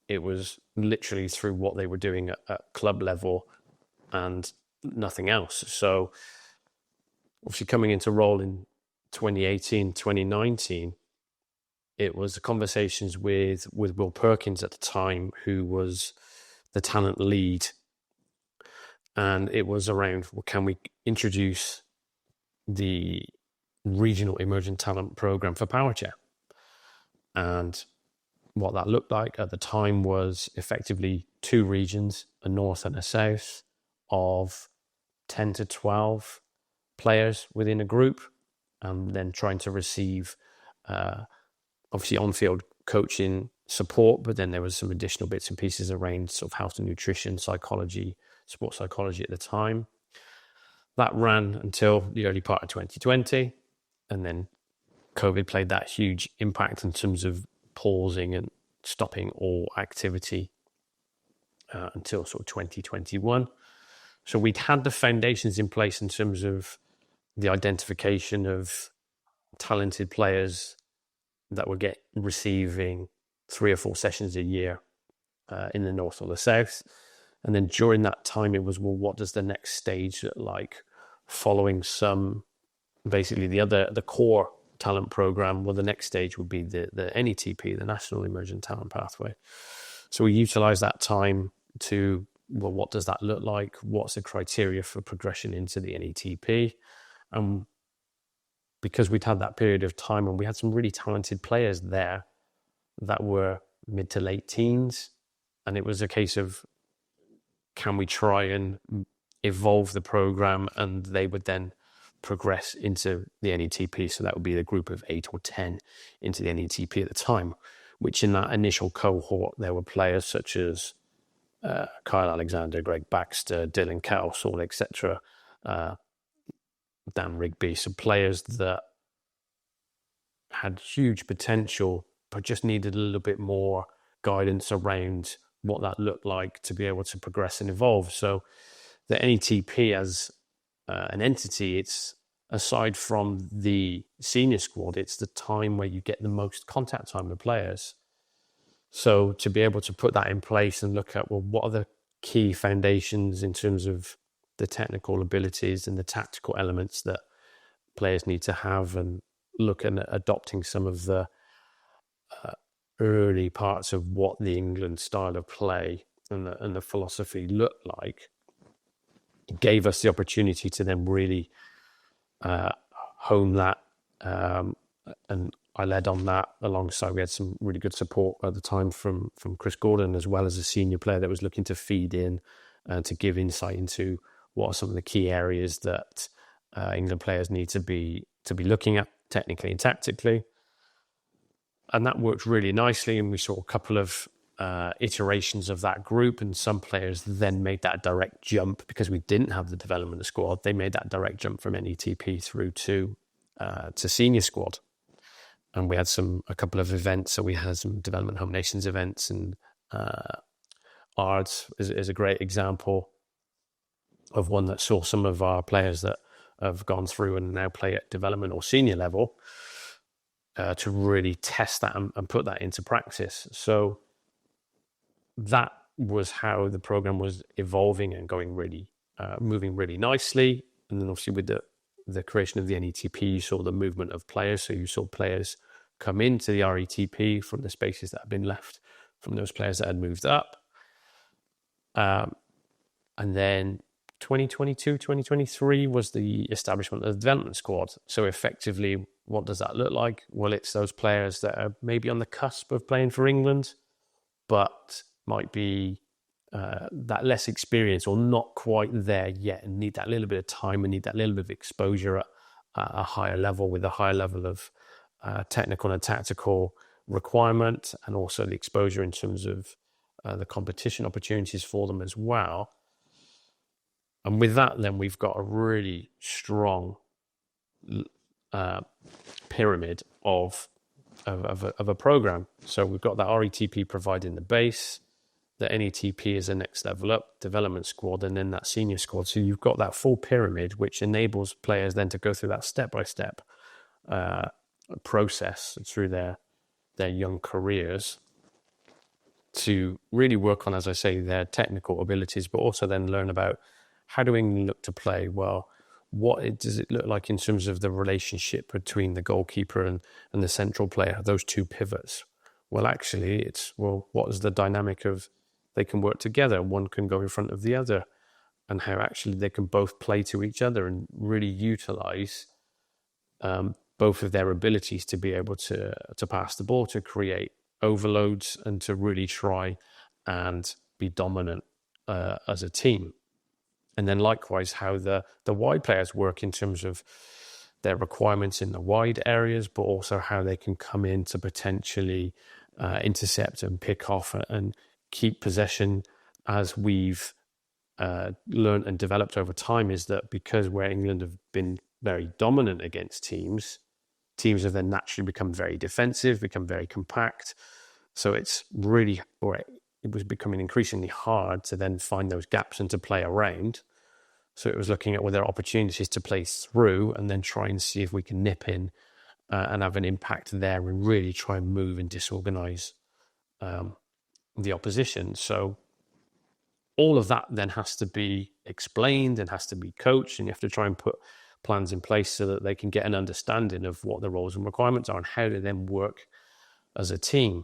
it was literally through what they were doing at club level and nothing else. So obviously coming into role in 2018, 2019, it was the conversations with Will Perkins at the time, who was the talent lead. And it was around, well, can we introduce the Regional Emerging Talent Programme for Powerchair? And what that looked like at the time was effectively 2 regions, a north and a south, of 10 to 12 players within a group, and then trying to receive obviously on-field coaching support, but then there was some additional bits and pieces around sort of health and nutrition, psychology, sports psychology at the time. That ran until the early part of 2020, and then COVID played that huge impact in terms of pausing and stopping all activity until sort of 2021. So we'd had the foundations in place in terms of the identification of talented players that were receiving 3 or 4 sessions a year in the north or the south. And then during that time, it was, well, what does the next stage look like? Following basically the core talent program, well, the next stage would be the NETP, the National Emergent Talent Pathway. So we utilize that time to, well, what does that look like? What's the criteria for progression into the NETP? And because we'd had that period of time and we had some really talented players there that were mid to late teens, and it was a case of, can we try and evolve the program, and they would then progress into the NETP. So that would be the group of 8 or 10 into the NETP at the time, which in that initial cohort, there were players such as Kyle Alexander, Greg Baxter, Dylan Cowsall, etc., Dan Rigby, some players that had huge potential but just needed a little bit more guidance around what that looked like to be able to progress and evolve. So the NETP as an entity, it's aside from the senior squad, it's the time where you get the most contact time with players. So to be able to put that in place and look at, well, what are the key foundations in terms of the technical abilities and the tactical elements that players need to have, and look at adopting some of the early parts of what the England style of play and the philosophy looked like, it gave us the opportunity to then really hone that. And I led on that alongside, we had some really good support at the time from Chris Gordon, as well as a senior player that was looking to feed in and to give insight into what are some of the key areas that England players need to be looking at technically and tactically. And that worked really nicely, and we saw a couple of iterations of that group, and some players then made that direct jump because we didn't have the development squad. They made that direct jump from NETP through to senior squad. And we had a couple of events. So we had some Development Home Nations events, and ARDS is a great example of one that saw some of our players that have gone through and now play at development or senior level to really test that and put that into practice. So that was how the program was evolving and going really, moving really nicely. And then obviously with the creation of the NETP, you saw the movement of players. So you saw players come into the RETP from the spaces that had been left from those players that had moved up. And then 2022, 2023 was the establishment of the development squad. So effectively, what does that look like? Well, it's those players that are maybe on the cusp of playing for England, but might be that less experience or not quite there yet, and need that little bit of time and need that little bit of exposure at a higher level, with a higher level of technical and tactical requirement, and also the exposure in terms of the competition opportunities for them as well. And with that, then we've got a really strong pyramid of a program. So we've got that RETP providing the base, the NETP is the next level up, development squad, and then that senior squad. So you've got that full pyramid, which enables players then to go through that step-by-step process through their young careers to really work on, as I say, their technical abilities, but also then learn about how do we look to play well. What does it look like in terms of the relationship between the goalkeeper and the central player, those two pivots? Well, actually, what is the dynamic of they can work together, one can go in front of the other, and how actually they can both play to each other and really utilize both of their abilities to be able to pass the ball, to create overloads, and to really try and be dominant as a team. And then likewise, how the wide players work in terms of their requirements in the wide areas, but also how they can come in to potentially intercept and pick off and keep possession. As we've learned and developed over time, is that because where England have been very dominant against teams have then naturally become very defensive, become very compact. So it was becoming increasingly hard to then find those gaps and to play around. So it was looking at whether there are opportunities to play through and then try and see if we can nip in and have an impact there and really try and move and disorganize the opposition. So all of that then has to be explained and has to be coached, and you have to try and put plans in place so that they can get an understanding of what the roles and requirements are and how to then work as a team.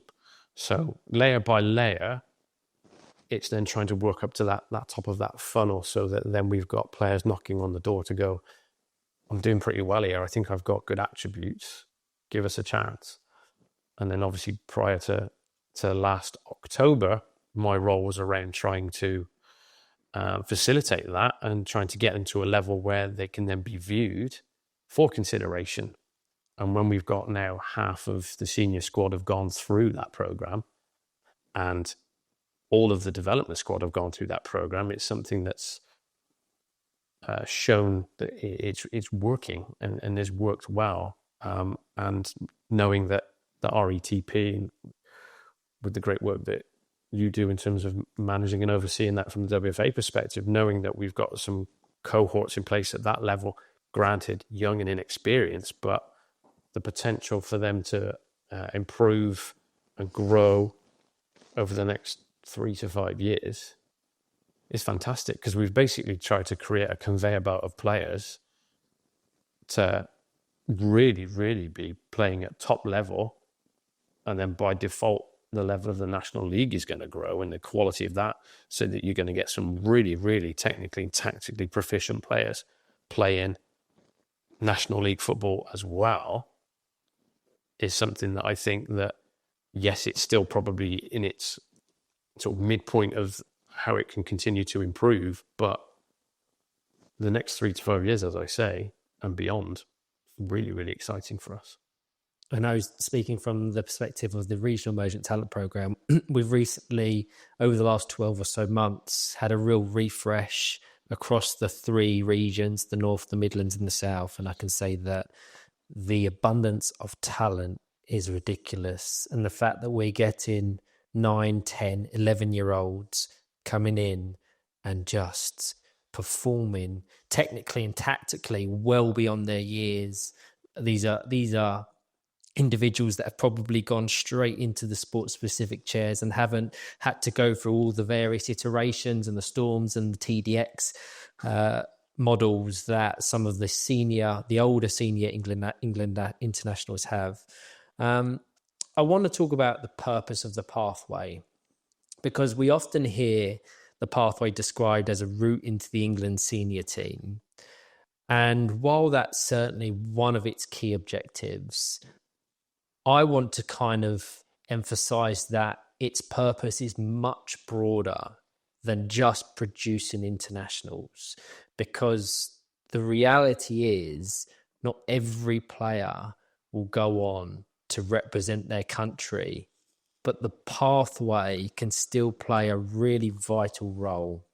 So layer by layer, it's then trying to work up to that top of that funnel, so that then we've got players knocking on the door to go, I'm doing pretty well here. I think I've got good attributes. Give us a chance. And then obviously prior to last October, my role was around trying to facilitate that and trying to get them to a level where they can then be viewed for consideration. And when we've got now half of the senior squad have gone through that program, and all of the development squad have gone through that program, it's something that's shown that it's working and has worked well. And knowing that the RETP, with the great work that you do in terms of managing and overseeing that from the WFA perspective, knowing that we've got some cohorts in place at that level, granted young and inexperienced, but the potential for them to improve and grow over the next 3 to 5 years is fantastic, because we've basically tried to create a conveyor belt of players to really, really be playing at top level, and then by default the level of the National League is going to grow and the quality of that, so that you're going to get some really, really technically and tactically proficient players playing National League football as well, is something that I think that, yes, it's still probably in its sort of midpoint of how it can continue to improve, but the next 3 to 5 years, as I say, and beyond, really, really exciting for us. I know, speaking from the perspective of the Regional Emergent Talent Programme, we've recently, over the last 12 or so months, had a real refresh across the 3 regions, the North, the Midlands and the South. And I can say that the abundance of talent is ridiculous. And the fact that we're getting 9, 10, 11-year-olds coming in and just performing technically and tactically well beyond their years. These are individuals that have probably gone straight into the sport-specific chairs and haven't had to go through all the various iterations and the storms and the TDX models that some of the older senior England internationals have. I want to talk about the purpose of the pathway, because we often hear the pathway described as a route into the England senior team. And while that's certainly one of its key objectives, I want to kind of emphasize that its purpose is much broader than just producing internationals, because the reality is not every player will go on to represent their country, but the pathway can still play a really vital role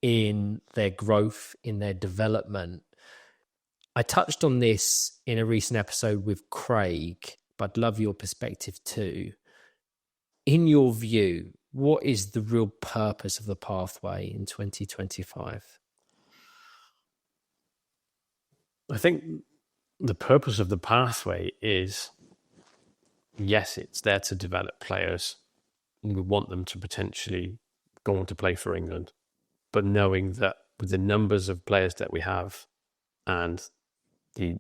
in their growth, in their development. I touched on this in a recent episode with Craig, but I'd love your perspective too. In your view, what is the real purpose of the pathway in 2025? I think the purpose of the pathway is, yes, it's there to develop players. We want them to potentially go on to play for England, but knowing that with the numbers of players that we have and the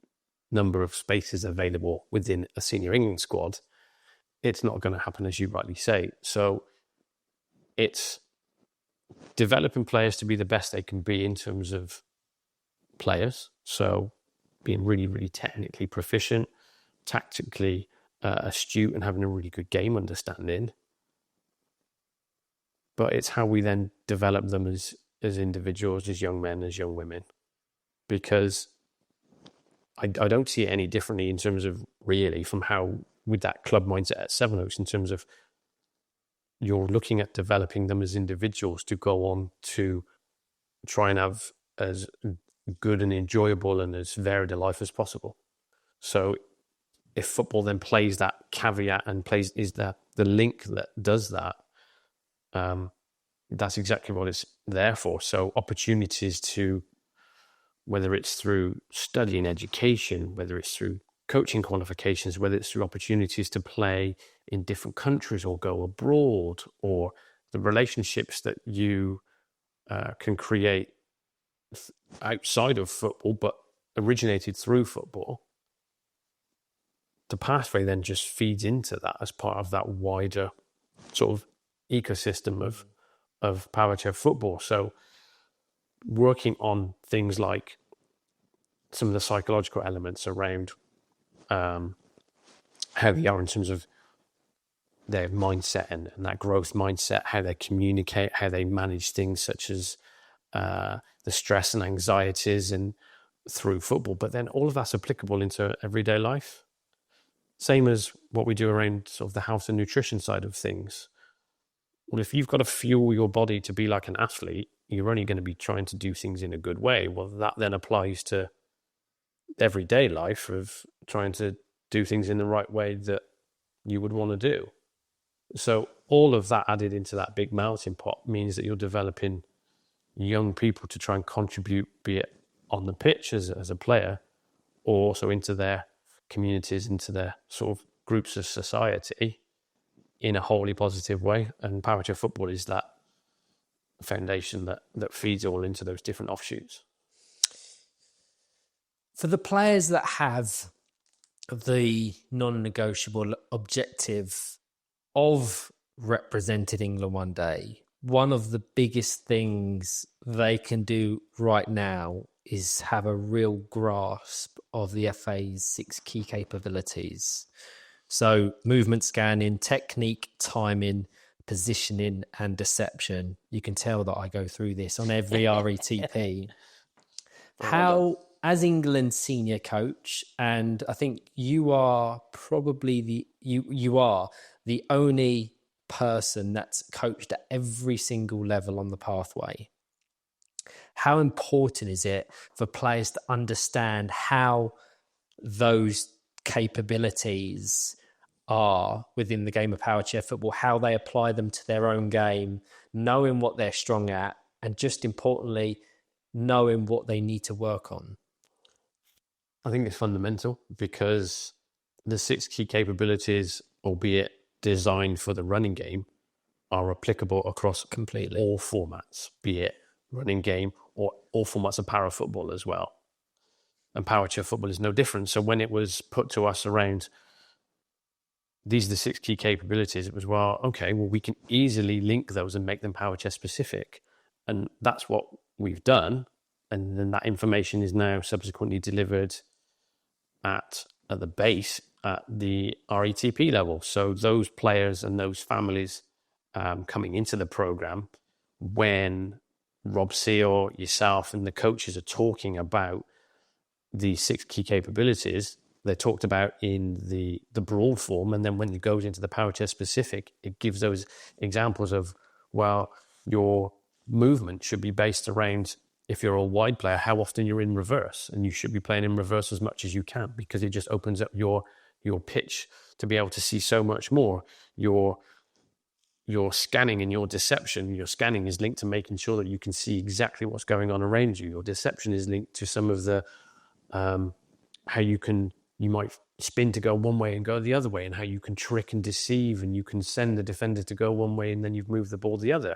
number of spaces available within a senior England squad, it's not going to happen, as you rightly say. So it's developing players to be the best they can be in terms of players. So being really, really technically proficient, tactically astute, and having a really good game understanding. But it's how we then develop them as individuals, as young men, as young women. Because I don't see it any differently in terms of really from how, with that club mindset at Sevenoaks, in terms of you're looking at developing them as individuals to go on to try and have as good and enjoyable and as varied a life as possible. So if football then plays that caveat and is the link that does that, that's exactly what it's there for. So opportunities to, whether it's through studying education, whether it's through coaching qualifications, whether it's through opportunities to play in different countries or go abroad, or the relationships that you can create outside of football but originated through football, the pathway then just feeds into that as part of that wider sort of ecosystem of Powerchair Football. So working on things like some of the psychological elements around how they are in terms of their mindset and that growth mindset, how they communicate, how they manage things such as the stress and anxieties and through football. But then all of that's applicable into everyday life. Same as what we do around sort of the health and nutrition side of things. Well, if you've got to fuel your body to be like an athlete, you're only going to be trying to do things in a good way. Well, that then applies to everyday life of trying to do things in the right way that you would want to do. So all of that added into that big melting pot means that you're developing young people to try and contribute, be it on the pitch as a player, or also into their communities, into their sort of groups of society in a wholly positive way. And Powerchair Football is that foundation that feeds all into those different offshoots. For the players that have the non-negotiable objective of representing England one day, one of the biggest things they can do right now is have a real grasp of the FA's 6 key capabilities. So movement scanning, technique, timing, positioning, and deception. You can tell that I go through this on every RETP. How, as England's senior coach, and I think you are probably you are the only person that's coached at every single level on the pathway. How important is it for players to understand how those capabilities are within the game of Powerchair Football, how they apply them to their own game, knowing what they're strong at, and just importantly, knowing what they need to work on? I think it's fundamental because the 6 key capabilities, albeit designed for the running game, are applicable across Completely all formats, be it running game or all formats of para football as well. And Powerchair Football is no different. So when it was put to us around these are the 6 key capabilities, it was, we can easily link those and make them Powerchair specific. And that's what we've done. And then that information is now subsequently delivered at the base at the RETP level. So those players and those families coming into the program, when Rob Seal, yourself, and the coaches are talking about the 6 key capabilities, they're talked about in the broad form. And then when it goes into the Powerchair specific, it gives those examples of, your movement should be based around, if you're a wide player, how often you're in reverse, and you should be playing in reverse as much as you can, because it just opens up your pitch to be able to see so much more. Your scanning and your deception, your scanning is linked to making sure that you can see exactly what's going on around you. Your deception is linked to some of the how you might spin to go one way and go the other way, and how you can trick and deceive, and you can send the defender to go one way and then you've moved the ball the other.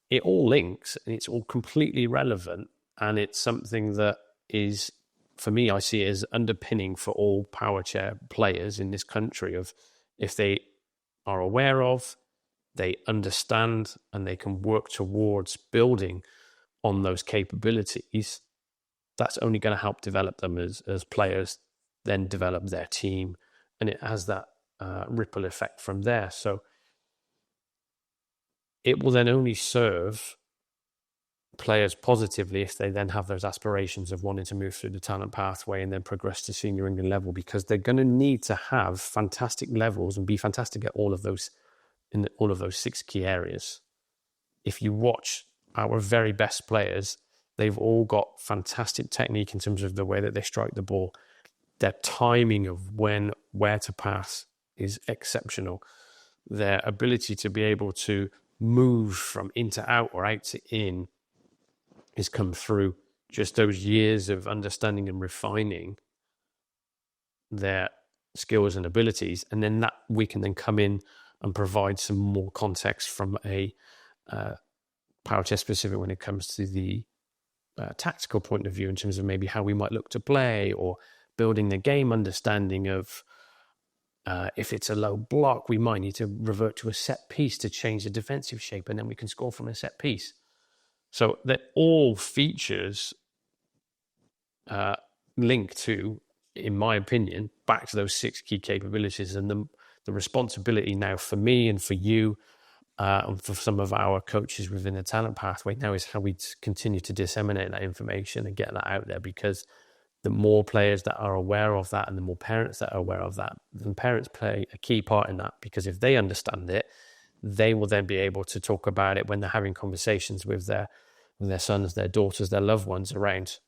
It all links, and it's all completely relevant, and it's something that is, for me, I see it as underpinning for all Powerchair players in this country, of if they are aware of, they understand, and they can work towards building on those capabilities, that's only going to help develop them as players, then develop their team, and it has that ripple effect from there. So it will then only serve players positively if they then have those aspirations of wanting to move through the talent pathway and then progress to senior England level, because they're going to need to have fantastic levels and be fantastic at all of those, in all of those 6 key areas. If you watch our very best players, they've all got fantastic technique in terms of the way that they strike the ball. Their timing of where to pass is exceptional. Their ability to be able to move from in to out or out to in has come through just those years of understanding and refining their skills and abilities. And then that we can then come in and provide some more context from a Powerchair specific when it comes to the tactical point of view, in terms of maybe how we might look to play, or building the game understanding of if it's a low block, we might need to revert to a set piece to change the defensive shape, and then we can score from a set piece. So that all features link to, in my opinion, back to those 6 key capabilities. And the responsibility now for me and for you and for some of our coaches within the talent pathway now is how we continue to disseminate that information and get that out there, because the more players that are aware of that and the more parents that are aware of that, then parents play a key part in that, because if they understand it, they will then be able to talk about it when they're having conversations with their sons, their daughters, their loved ones around,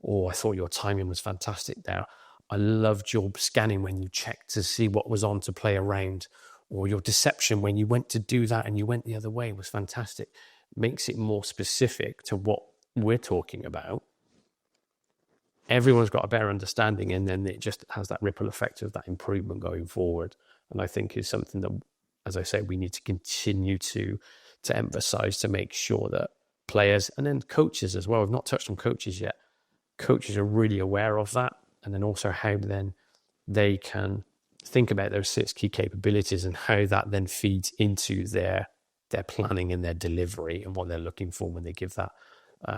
I thought your timing was fantastic there. I loved your scanning when you checked to see what was on to play around, or your deception when you went to do that and you went the other way was fantastic. Makes it more specific to what we're talking about. Everyone's got a better understanding, and then it just has that ripple effect of that improvement going forward. And I think is something that, as I say, we need to continue to emphasize to make sure that players and then coaches as well. We've not touched on coaches yet. Coaches are really aware of that, and then also how then they can think about those 6 key capabilities and how that then feeds into their planning and their delivery and what they're looking for when they give that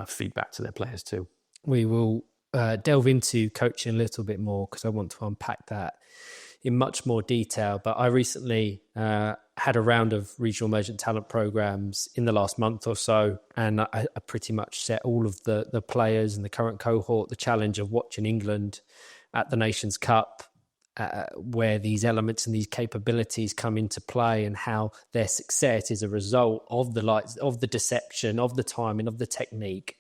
feedback to their players too. We will delve into coaching a little bit more because I want to unpack that in much more detail. But I recently had a round of regional emergent talent programs in the last month or so, and I pretty much set all of the players and the current cohort the challenge of watching England at the Nations Cup, where these elements and these capabilities come into play, and how their success is a result of the lights, of the deception, of the timing, of the technique.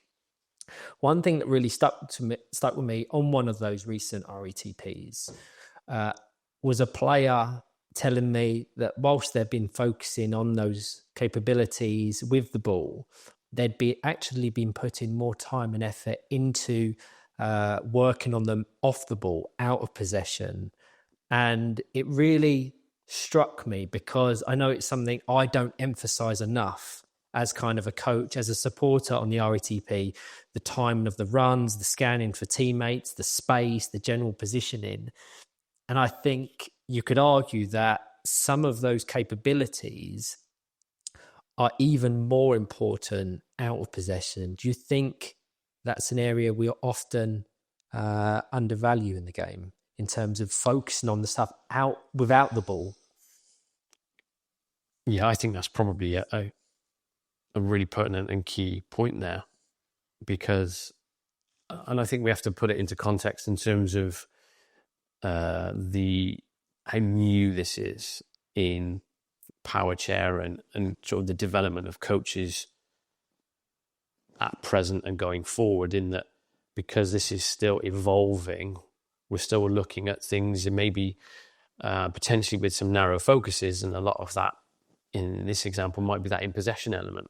One thing that really stuck with me on one of those recent RETPs was a player telling me that whilst they've been focusing on those capabilities with the ball, they'd actually been putting more time and effort into working on them off the ball, out of possession. And it really struck me because I know it's something I don't emphasize enough as kind of a coach, as a supporter on the RETP, the timing of the runs, the scanning for teammates, the space, the general positioning. And I think you could argue that some of those capabilities are even more important out of possession. Do you think that's an area we often undervalue in the game in terms of focusing on the stuff out without the ball? Yeah, I think that's probably a really pertinent and key point there, because, and I think we have to put it into context in terms of how new this is in Powerchair and sort of the development of coaches at present and going forward, in that because this is still evolving, we're still looking at things and maybe potentially with some narrow focuses, and a lot of that in this example might be that in possession element,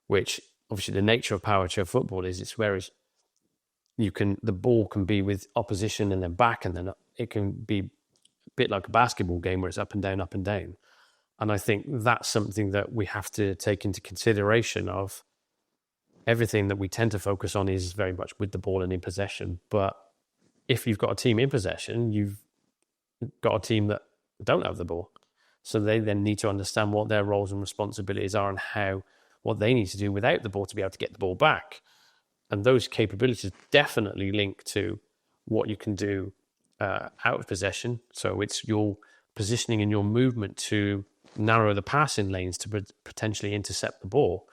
which obviously the nature of Powerchair football is it's whereas the ball can be with opposition and then back, and then it can be a bit like a basketball game where it's up and down, up and down. And I think that's something that we have to take into consideration of. Everything that we tend to focus on is very much with the ball and in possession. But if you've got a team in possession, you've got a team that don't have the ball. So they then need to understand what their roles and responsibilities are and what they need to do without the ball to be able to get the ball back. And those capabilities definitely link to what you can do out of possession. So it's your positioning and your movement to narrow the passing lanes to potentially intercept the ball.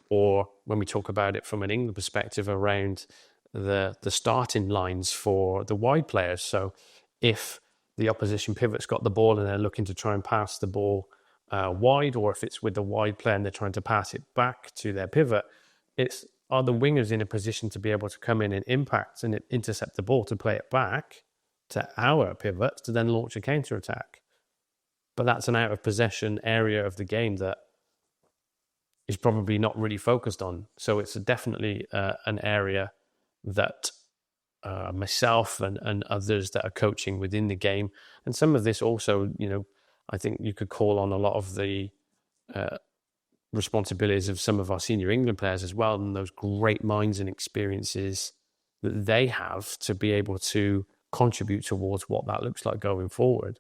Or when we talk about it from an England perspective around the starting lines for the wide players. So if the opposition pivot's got the ball and they're looking to try and pass the ball wide, or if it's with the wide player and they're trying to pass it back to their pivot, are the wingers in a position to be able to come in and impact and intercept the ball to play it back to our pivot to then launch a counter-attack. But that's an out-of-possession area of the game that is probably not really focused on. So it's definitely an area that myself and others that are coaching within the game, and some of this also, I think you could call on a lot of the responsibilities of some of our senior England players as well, and those great minds and experiences that they have to be able to contribute towards what that looks like going forward.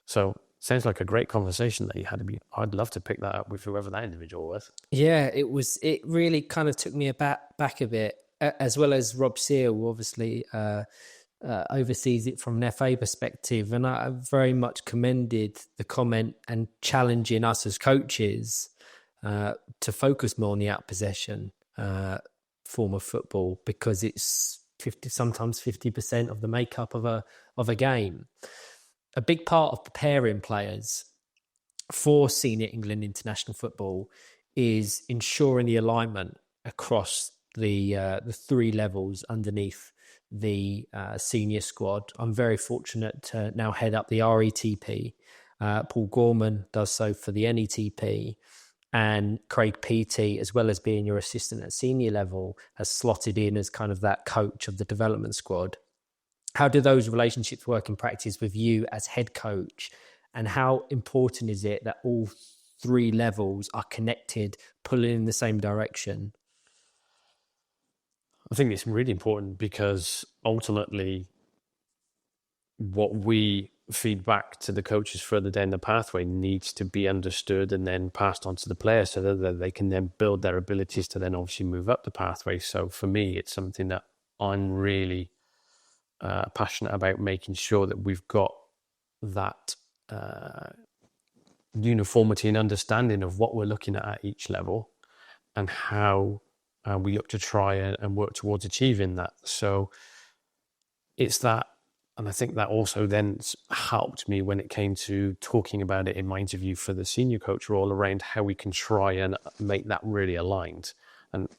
So sounds like a great conversation that you had. I'd love to pick that up with whoever that individual was. Yeah, it really kind of took me back a bit, as well as Rob Seal, who obviously oversees it from an FA perspective. And I very much commended the comment and challenging us as coaches to focus more on the out possession form of football, because it's sometimes 50% of the makeup of a game. A big part of preparing players for senior England international football is ensuring the alignment across the 3 levels underneath the senior squad. I'm very fortunate to now head up the RETP. Paul Gorman does so for the NETP. And Craig Peaty, as well as being your assistant at senior level, has slotted in as kind of that coach of the development squad. How do those relationships work in practice with you as head coach? And how important is it that all three levels are connected, pulling in the same direction? I think it's really important because ultimately what we feed back to the coaches further down the pathway needs to be understood and then passed on to the players so that they can then build their abilities to then obviously move up the pathway. So for me, it's something that I'm really passionate about, making sure that we've got that uniformity and understanding of what we're looking at each level and how we look to try and work towards achieving that. So it's that. And I think that also then helped me when it came to talking about it in my interview for the senior coach role around how we can try and make that really aligned. And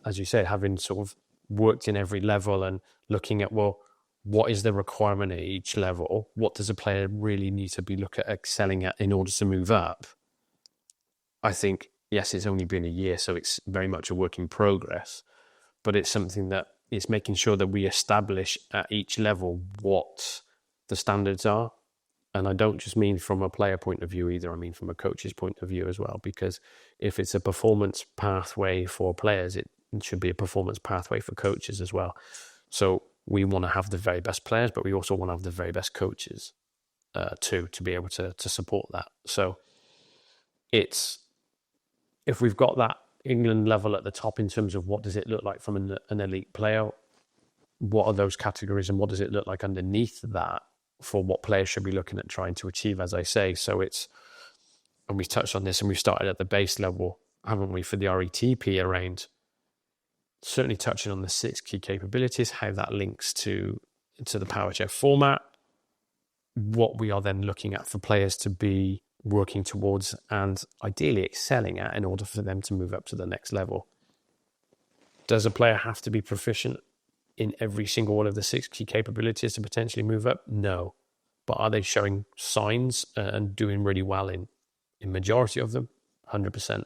as you said, having sort of worked in every level and looking at, well, what is the requirement at each level? What does a player really need to be looking at excelling at in order to move up? I think, yes, it's only been a year, so it's very much a work in progress, but it's something that is making sure that we establish at each level what the standards are. And I don't just mean from a player point of view either, I mean from a coach's point of view as well, because if it's a performance pathway for players, it should be a performance pathway for coaches as well. So we want to have the very best players, but we also want to have the very best coaches too, to be able to support that. So it's, if we've got that England level at the top in terms of what does it look like from an elite player, what are those categories and what does it look like underneath that for what players should be looking at trying to achieve, as I say. So it's, and we've touched on this and we've started at the base level, haven't we, for the RETP around certainly touching on the 6 key capabilities, how that links to the Powerchair format, what we are then looking at for players to be working towards and ideally excelling at in order for them to move up to the next level. Does a player have to be proficient in every single one of the 6 key capabilities to potentially move up? No. But are they showing signs and doing really well in majority of them? 100%.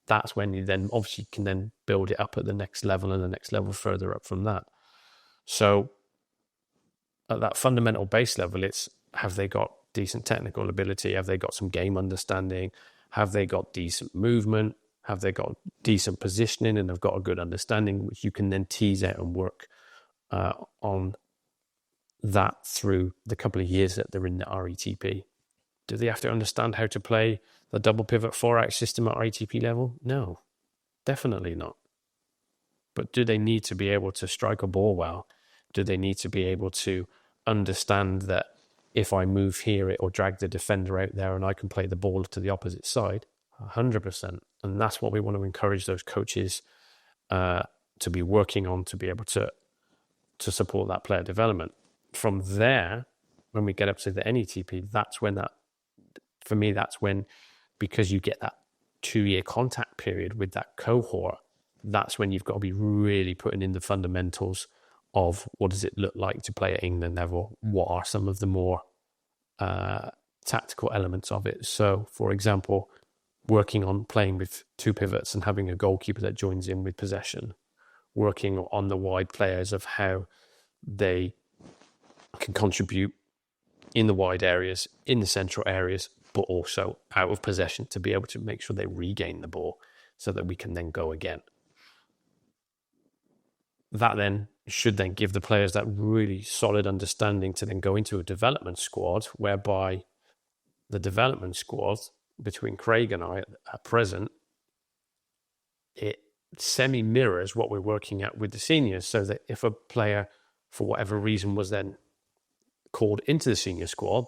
That's when you then obviously can then build it up at the next level and the next level further up from that. So at that fundamental base level, it's, have they got decent technical ability? Have they got some game understanding? Have they got decent movement? Have they got decent positioning and have got a good understanding, which you can then tease out and work on that through the couple of years that they're in the RETP? Do they have to understand how to play the double pivot 4-out system at RETP level? No, definitely not. But do they need to be able to strike a ball well? Do they need to be able to understand that if I move here, it will drag the defender out there and I can play the ball to the opposite side? 100%. And that's what we want to encourage those coaches to be working on, to be able to support that player development. From there, when we get up to the NETP, that's when that, for me, that's when, because you get that 2-year contact period with that cohort, that's when you've got to be really putting in the fundamentals of what does it look like to play at England level? What are some of the more tactical elements of it? So, for example, working on playing with 2 pivots and having a goalkeeper that joins in with possession, working on the wide players of how they can contribute in the wide areas, in the central areas, but also out of possession to be able to make sure they regain the ball so that we can then go again. That then should then give the players that really solid understanding to then go into a development squad, whereby the development squad between Craig and I at present, it semi-mirrors what we're working at with the seniors, so that if a player, for whatever reason, was then called into the senior squad,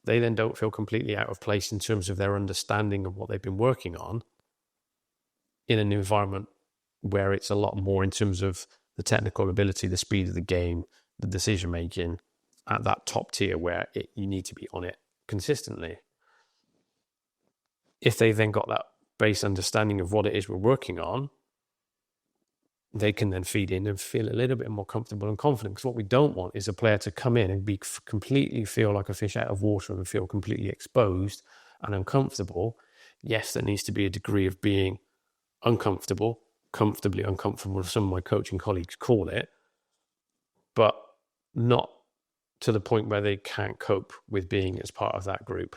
they then don't feel completely out of place in terms of their understanding of what they've been working on in an environment where it's a lot more in terms of the technical ability, the speed of the game, the decision making at that top tier where you need to be on it consistently. If they then got that base understanding of what it is we're working on, they can then feed in and feel a little bit more comfortable and confident. Because what we don't want is a player to come in and be completely feel like a fish out of water and feel completely exposed and uncomfortable. Yes, there needs to be a degree of being uncomfortable, comfortably uncomfortable, as some of my coaching colleagues call it, but not to the point where they can't cope with being as part of that group.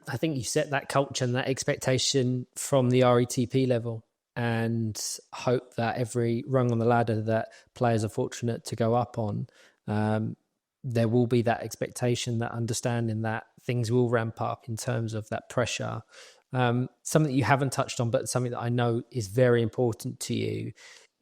I think you set that culture and that expectation from the RETP level, and hope that every rung on the ladder that players are fortunate to go up on, there will be that expectation, that understanding that things will ramp up in terms of that pressure. Something that you haven't touched on, but something that I know is very important to you,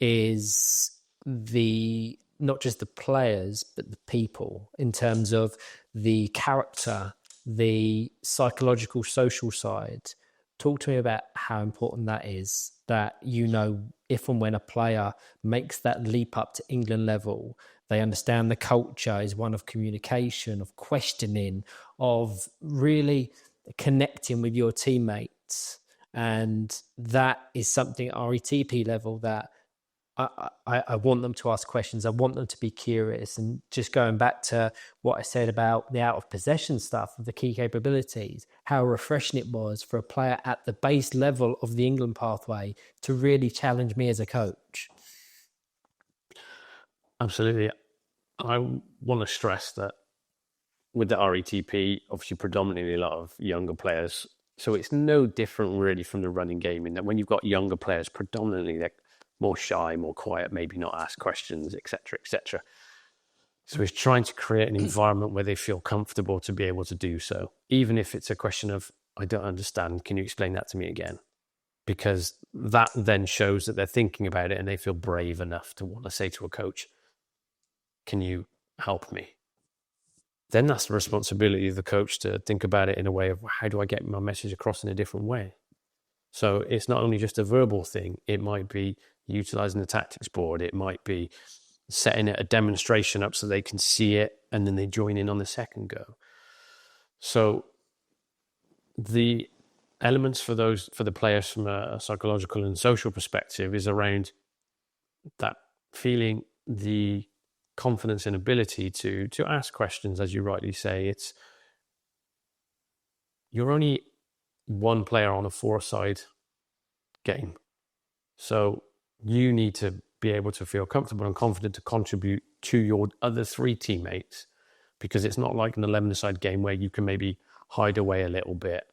is not just the players, but the people, in terms of the character, the psychological, social side. Talk to me about how important that is, that, if and when a player makes that leap up to England level, they understand the culture is one of communication, of questioning, of really connecting with your teammates. And that is something at RETP level that I want them to ask questions. I want them to be curious. And just going back to what I said about the out of possession stuff of the key capabilities, how refreshing it was for a player at the base level of the England pathway to really challenge me as a coach. Absolutely. I want to stress that with the RETP, obviously predominantly a lot of younger players. So it's no different really from the running game, in that when you've got younger players, predominantly they're more shy, more quiet, maybe not ask questions, etc., etc. So it's trying to create an environment where they feel comfortable to be able to do so, even if it's a question of, I don't understand, can you explain that to me again? Because that then shows that they're thinking about it and they feel brave enough to want to say to a coach, can you help me? Then that's the responsibility of the coach to think about it in a way of, how do I get my message across in a different way? So it's not only just a verbal thing. It might be utilizing the tactics board. It might be setting a demonstration up so they can see it and then they join in on the second go. So the elements for the players from a psychological and social perspective is around that feeling the confidence and ability to ask questions, as you rightly say. You're only one player on a four-side game. So you need to be able to feel comfortable and confident to contribute to your other three teammates, because it's not like an 11-side game where you can maybe hide away a little bit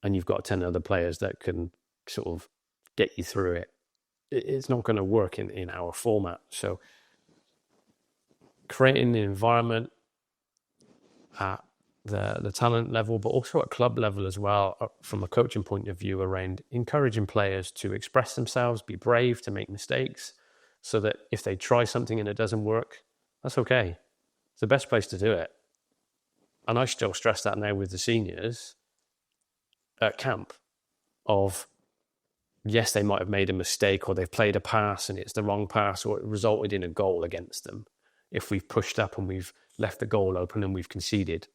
and you've got 10 other players that can sort of get you through it. It's not going to work in our format. So creating an environment at the talent level, but also at club level as well, from a coaching point of view, around encouraging players to express themselves, be brave, to make mistakes, so that if they try something and it doesn't work, that's okay. It's the best place to do it. And I still stress that now with the seniors at camp of, yes, they might have made a mistake, or they've played a pass and it's the wrong pass, or it resulted in a goal against them. If we've pushed up and we've left the goal open and we've conceded,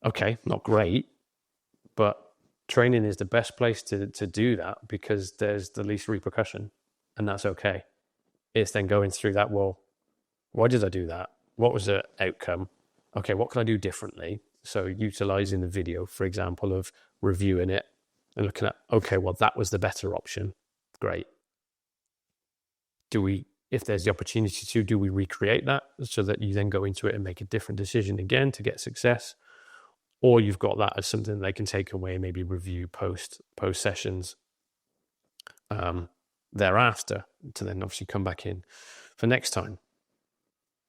okay, not great, but training is the best place to do that, because there's the least repercussion, and that's okay. It's then going through that, well, why did I do that? What was the outcome? Okay, what can I do differently? So utilizing the video, for example, of reviewing it and looking at, okay, well, that was the better option. Great. If there's the opportunity to, do we recreate that so that you then go into it and make a different decision again to get success? Or you've got that as something they can take away and maybe review post sessions thereafter, to then obviously come back in for next time.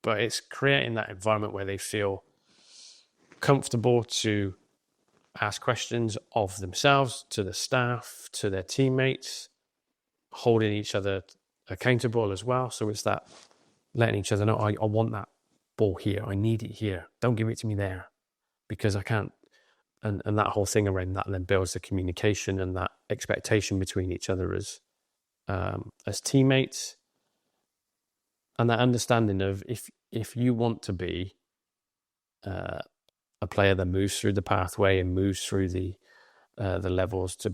But it's creating that environment where they feel comfortable to ask questions of themselves, to the staff, to their teammates, holding each other accountable as well. So it's that letting each other know, I want that ball here, I need it here, don't give it to me there, because I can't. And that whole thing around that then builds the communication and that expectation between each other as teammates, and that understanding of, if you want to be a player that moves through the pathway and moves through the levels to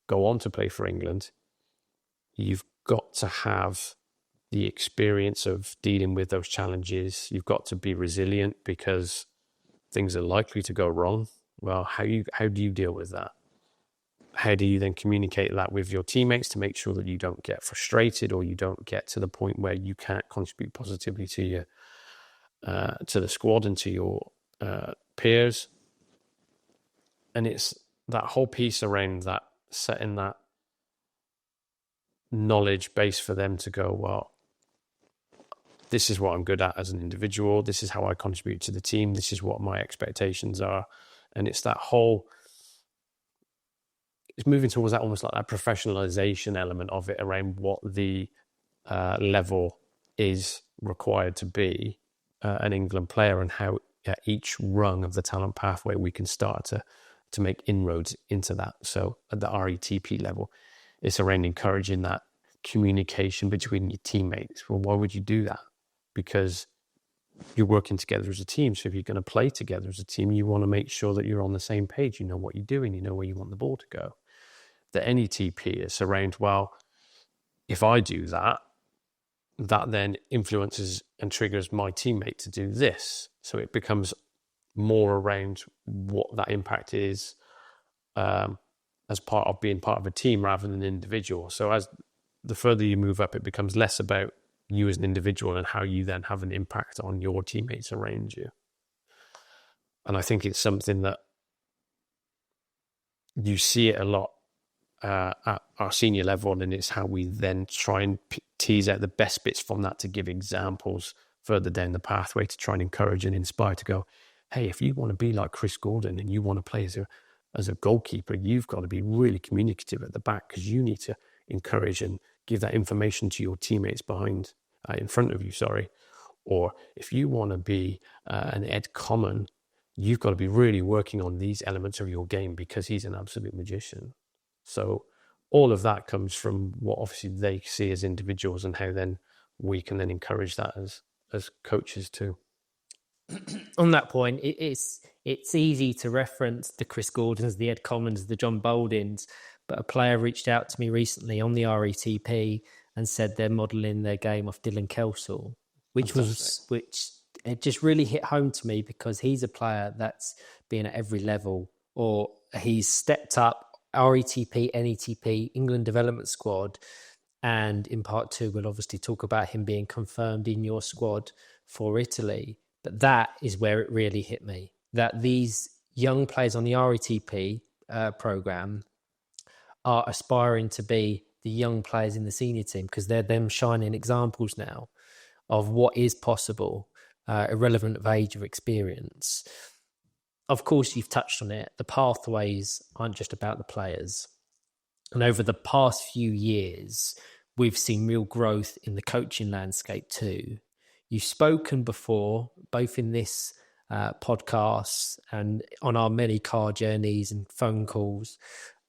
go on to play for England, you've got to have the experience of dealing with those challenges. You've got to be resilient because things are likely to go wrong. Well, how do you deal with that? How do you then communicate that with your teammates to make sure that you don't get frustrated or you don't get to the point where you can't contribute positively to your to the squad and to your peers? And it's that whole piece around that, setting that knowledge base for them to go, well, this is what I'm good at as an individual. This is how I contribute to the team. This is what my expectations are. And it's that whole, it's moving towards that almost like that professionalization element of it around what the level is required to be an England player, and how at each rung of the talent pathway we can start to make inroads into that. So at the RETP level, it's around encouraging that communication between your teammates. Well, why would you do that? Because you're working together as a team. So if you're going to play together as a team, you want to make sure that you're on the same page. You know what you're doing. You know where you want the ball to go. The NETP is around, well, if I do that, that then influences and triggers my teammate to do this. So it becomes more around what that impact is as part of being part of a team rather than an individual. So as the further you move up, it becomes less about you as an individual and how you then have an impact on your teammates around you. And I think it's something that you see it a lot at our senior level, and it's how we then try and tease out the best bits from that to give examples further down the pathway to try and encourage and inspire to go, hey, if you want to be like Chris Gordon and you want to play as a goalkeeper, you've got to be really communicative at the back, because you need to encourage and give that information to your teammates in front of you, Or if you want to be an Ed Common, you've got to be really working on these elements of your game, because he's an absolute magician. So all of that comes from what obviously they see as individuals, and how then we can then encourage that as coaches too. On that point, it's easy to reference the Chris Gordons, the Ed Commons, the John Boldins, but a player reached out to me recently on the RETP and said they're modelling their game off Dylan Kelsall, which it just really hit home to me, because he's a player that's been at every level, or he's stepped up RETP, NETP, England Development Squad, and in part 2 we'll obviously talk about him being confirmed in your squad for Italy. But that is where it really hit me, that these young players on the RETP programme are aspiring to be the young players in the senior team, because they're them shining examples now of what is possible, irrelevant of age or experience. Of course, you've touched on it. The pathways aren't just about the players. And over the past few years, we've seen real growth in the coaching landscape too. You've spoken before, both in this podcast and on our many car journeys and phone calls,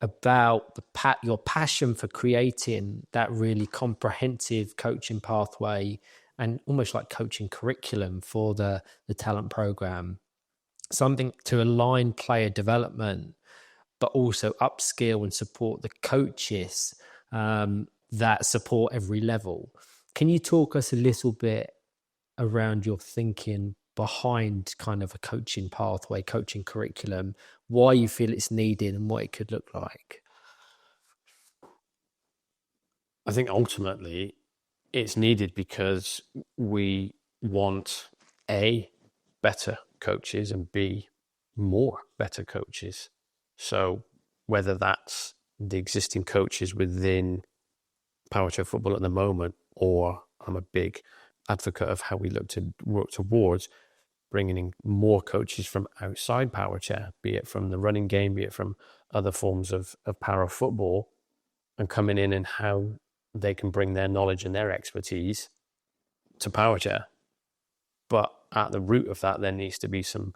about your passion for creating that really comprehensive coaching pathway and almost like coaching curriculum for the talent program. Something to align player development, but also upskill and support the coaches that support every level. Can you talk us a little bit around your thinking behind kind of a coaching pathway, coaching curriculum, why you feel it's needed and what it could look like? I think ultimately it's needed because we want A, better coaches, and B, more better coaches. So whether that's the existing coaches within Powerchair Football at the moment, or I'm a big advocate of how we look to work towards bringing in more coaches from outside Powerchair, be it from the running game, be it from other forms of para football, and coming in and how they can bring their knowledge and their expertise to Powerchair. But at the root of that, there needs to be some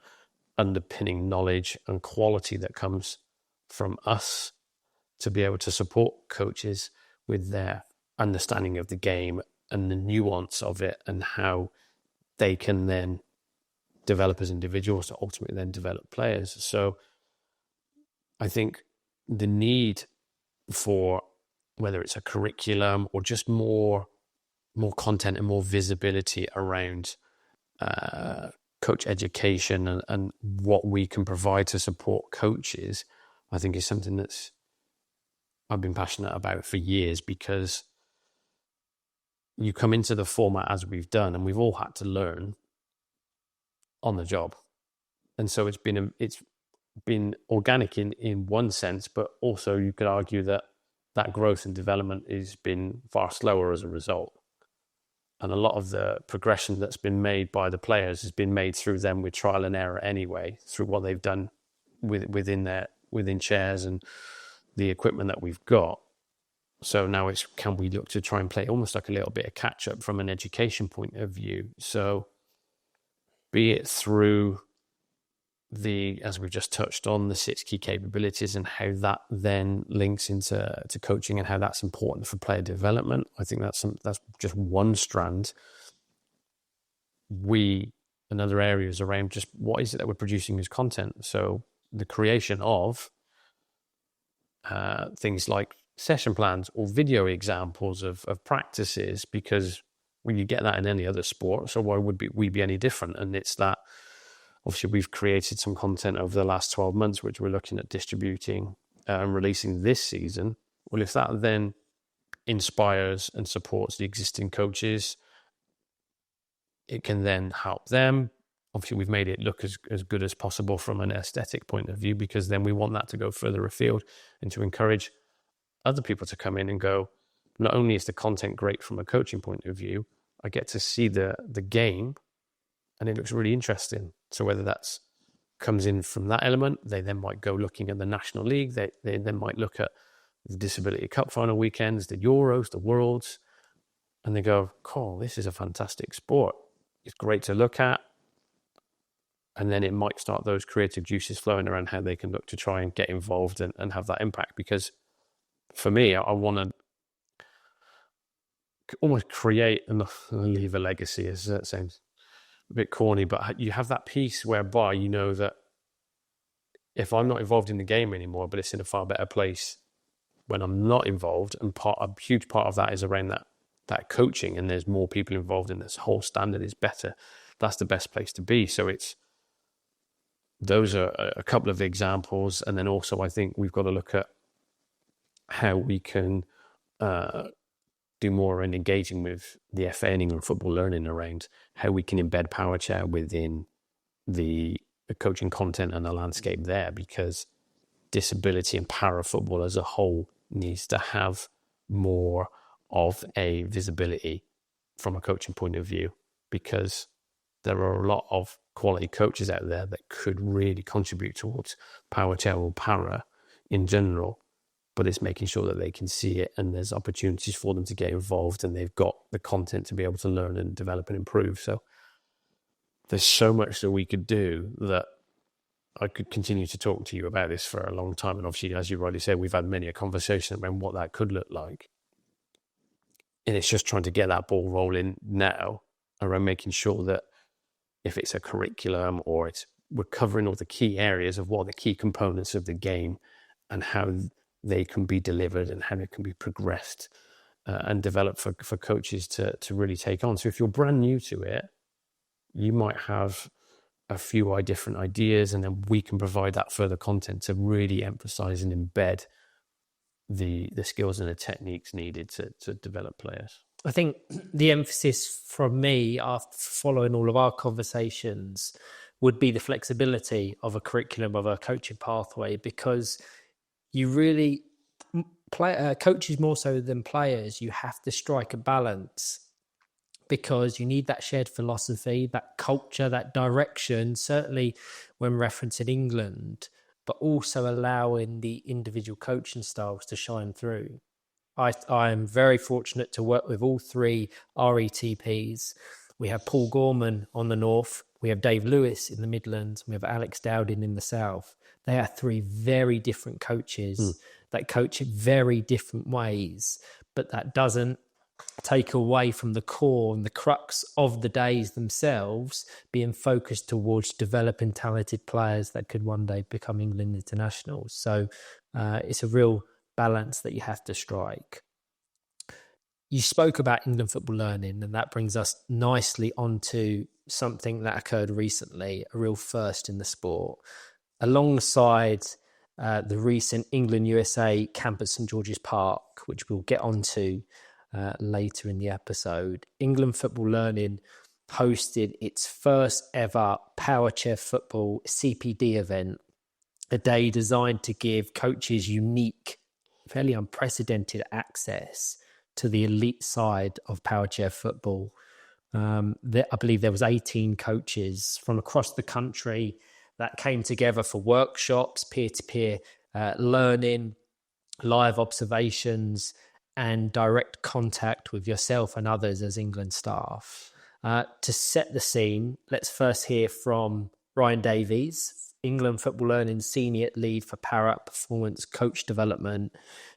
underpinning knowledge and quality that comes from us to be able to support coaches with their understanding of the game and the nuance of it, and how they can then develop as individuals to ultimately then develop players. So I think the need for, whether it's a curriculum or just more more content and more visibility around coach education and what we can provide to support coaches, I think is something that's I've been passionate about for years, because you come into the format as we've done, and we've all had to learn on the job. And so it's been organic in one sense, but also you could argue that growth and development has been far slower as a result. And a lot of the progression that's been made by the players has been made through them with trial and error anyway, through what they've done within chairs and the equipment that we've got. So now can we look to try and play almost like a little bit of catch up from an education point of view? So be it through as we've just touched on, the 6 key capabilities and how that then links into coaching and how that's important for player development. I think that's just one strand. Another area is around just what is it that we're producing as content. So the creation of things like session plans or video examples of practices, because when you get that in any other sport, so why would we be any different? And it's that, obviously, we've created some content over the last 12 months, which we're looking at distributing and releasing this season. Well, if that then inspires and supports the existing coaches, it can then help them. Obviously, we've made it look as good as possible from an aesthetic point of view, because then we want that to go further afield and to encourage other people to come in and go, not only is the content great from a coaching point of view, I get to see the game and it looks really interesting. So whether that's comes in from that element, they then might go looking at the National League. They then might look at the Disability Cup final weekends, the Euros, the Worlds, and they go, cool, this is a fantastic sport. It's great to look at. And then it might start those creative juices flowing around how they can look to try and get involved and have that impact. Because for me, I want to almost create and leave a legacy, as that sounds a bit corny, but you have that piece whereby you know that if I'm not involved in the game anymore, but it's in a far better place when I'm not involved, and a huge part of that is around that coaching, and there's more people involved in this whole standard is better. That's the best place to be. So those are a couple of examples. And then also I think we've got to look at how we can do more in engaging with the FA and England Football Learning around how we can embed Powerchair within the coaching content and the landscape there, because disability and para football as a whole needs to have more of a visibility from a coaching point of view, because there are a lot of quality coaches out there that could really contribute towards Powerchair or para in general. But it's making sure that they can see it and there's opportunities for them to get involved and they've got the content to be able to learn and develop and improve. So there's so much that we could do that I could continue to talk to you about this for a long time. And obviously, as you rightly said, we've had many a conversation around what that could look like. And it's just trying to get that ball rolling now around making sure that if it's a curriculum or we're covering all the key areas of what the key components of the game and how they can be delivered and how it can be progressed and developed for coaches to really take on. So if you're brand new to it, you might have a few different ideas, and then we can provide that further content to really emphasize and embed the skills and the techniques needed to develop players. I think the emphasis from me after following all of our conversations would be the flexibility of a curriculum, of a coaching pathway, because you really coaches more so than players, you have to strike a balance, because you need that shared philosophy, that culture, that direction, certainly when referencing England, but also allowing the individual coaching styles to shine through. I am very fortunate to work with all 3 RETPs. We have Paul Gorman on the north, we have Dave Lewis in the Midlands, we have Alex Dowding in the south. They are 3 very different coaches that coach in very different ways, but that doesn't take away from the core and the crux of the days themselves being focused towards developing talented players that could one day become England internationals. So it's a real balance that you have to strike. You spoke about England Football Learning, and that brings us nicely onto something that occurred recently, a real first in the sport. Alongside the recent England-USA camp at St George's Park, which we'll get onto later in the episode, England Football Learning hosted its first ever Powerchair Football CPD event, a day designed to give coaches unique, fairly unprecedented access to the elite side of Powerchair Football. I believe there was 18 coaches from across the country that came together for workshops, peer-to-peer learning, live observations, and direct contact with yourself and others as England staff. To set the scene, let's first hear from Ryan Davies, England Football Learning Senior Lead for Para Performance Coach Development,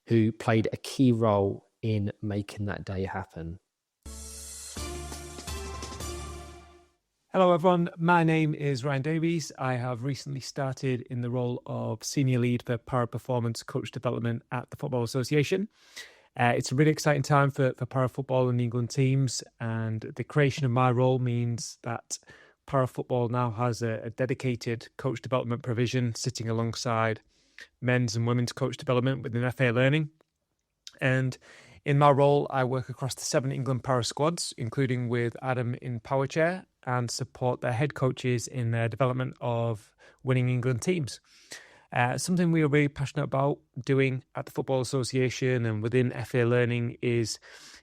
who played a key role in making that day happen. Hello everyone, my name is Ryan Davies. I have recently started in the role of Senior Lead for Para Performance Coach Development at the Football Association. It's a really exciting time for para football and England teams, and the creation of my role means that para football now has a dedicated coach development provision sitting alongside men's and women's coach development within FA Learning. And in my role, I work across the 7 England para squads, including with Adam in Powerchair, and support their head coaches in their development of winning England teams. Something we are really passionate about doing at the Football Association and within FA Learning is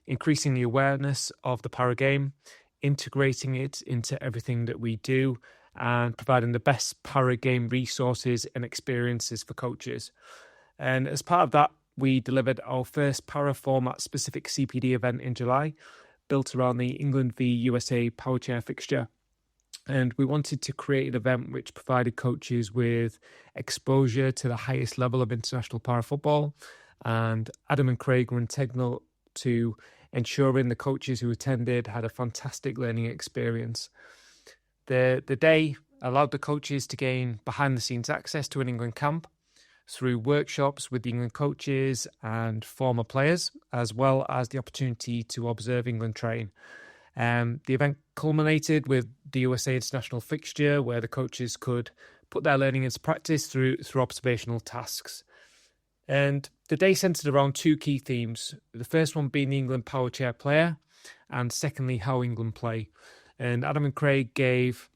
increasing the awareness of the para game, integrating it into everything that we do, and providing the best para game resources and experiences for coaches. And as part of that, we delivered our first para format specific CPD event in July, built around the England v USA Powerchair fixture. And we wanted to create an event which provided coaches with exposure to the highest level of international para football. And Adam and Craig were integral to ensuring the coaches who attended had a fantastic learning experience. The day allowed the coaches to gain behind-the-scenes access to an England camp through workshops with the England coaches and former players, as well as the opportunity to observe England train. The event culminated with the USA International fixture, where the coaches could put their learning into practice through observational tasks. And the day centred around 2 key themes. The first one being the England Powerchair player, and secondly, how England play. And Adam and Craig gave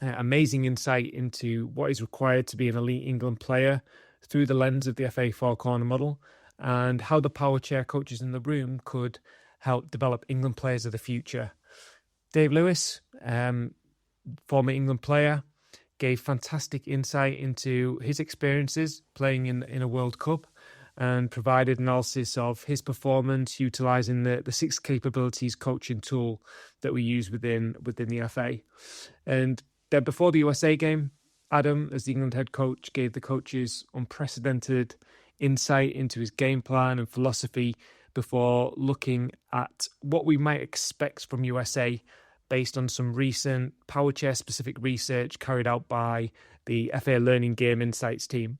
amazing insight into what is required to be an elite England player through the lens of the FA 4-corner model, and how the Powerchair coaches in the room could help develop England players of the future. Dave Lewis, former England player, gave fantastic insight into his experiences playing in a World Cup, and provided analysis of his performance utilising the 6 capabilities coaching tool that we use within the FA. And then before the USA game, Adam, as the England head coach, gave the coaches unprecedented insight into his game plan and philosophy before looking at what we might expect from USA based on some recent Powerchair specific research carried out by the FA Learning Game Insights team.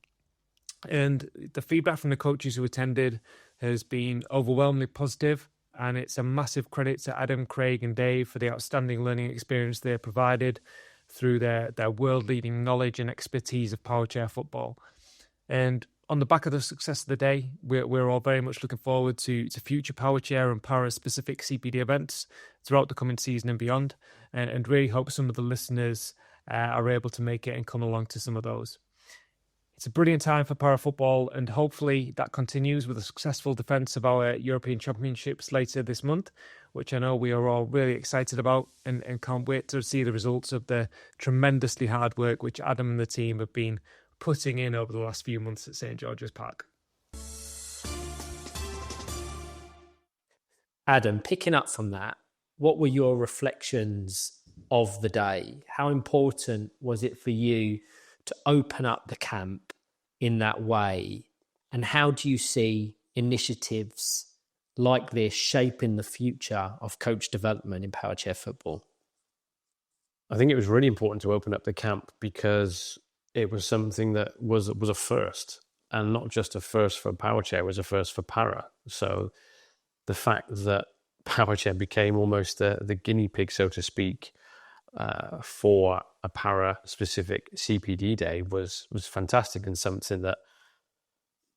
And the feedback from the coaches who attended has been overwhelmingly positive, and it's a massive credit to Adam, Craig and Dave for the outstanding learning experience they provided through their world-leading knowledge and expertise of Powerchair football. And on the back of the success of the day, we're all very much looking forward to future Powerchair and para-specific CPD events throughout the coming season and beyond, and really hope some of the listeners are able to make it and come along to some of those. It's a brilliant time for para football, and hopefully that continues with a successful defence of our European Championships later this month, which I know we are all really excited about, and can't wait to see the results of the tremendously hard work which Adam and the team have been putting in over the last few months at St George's Park. Adam, picking up from that, what were your reflections of the day? How important was it for you to open up the camp in that way? And how do you see initiatives like this shaping the future of coach development in Powerchair football? I think it was really important to open up the camp because it was something that was a first, and not just a first for Powerchair, it was a first for para. So the fact that Powerchair became almost the guinea pig, so to speak, for a para-specific CPD day was fantastic, and something that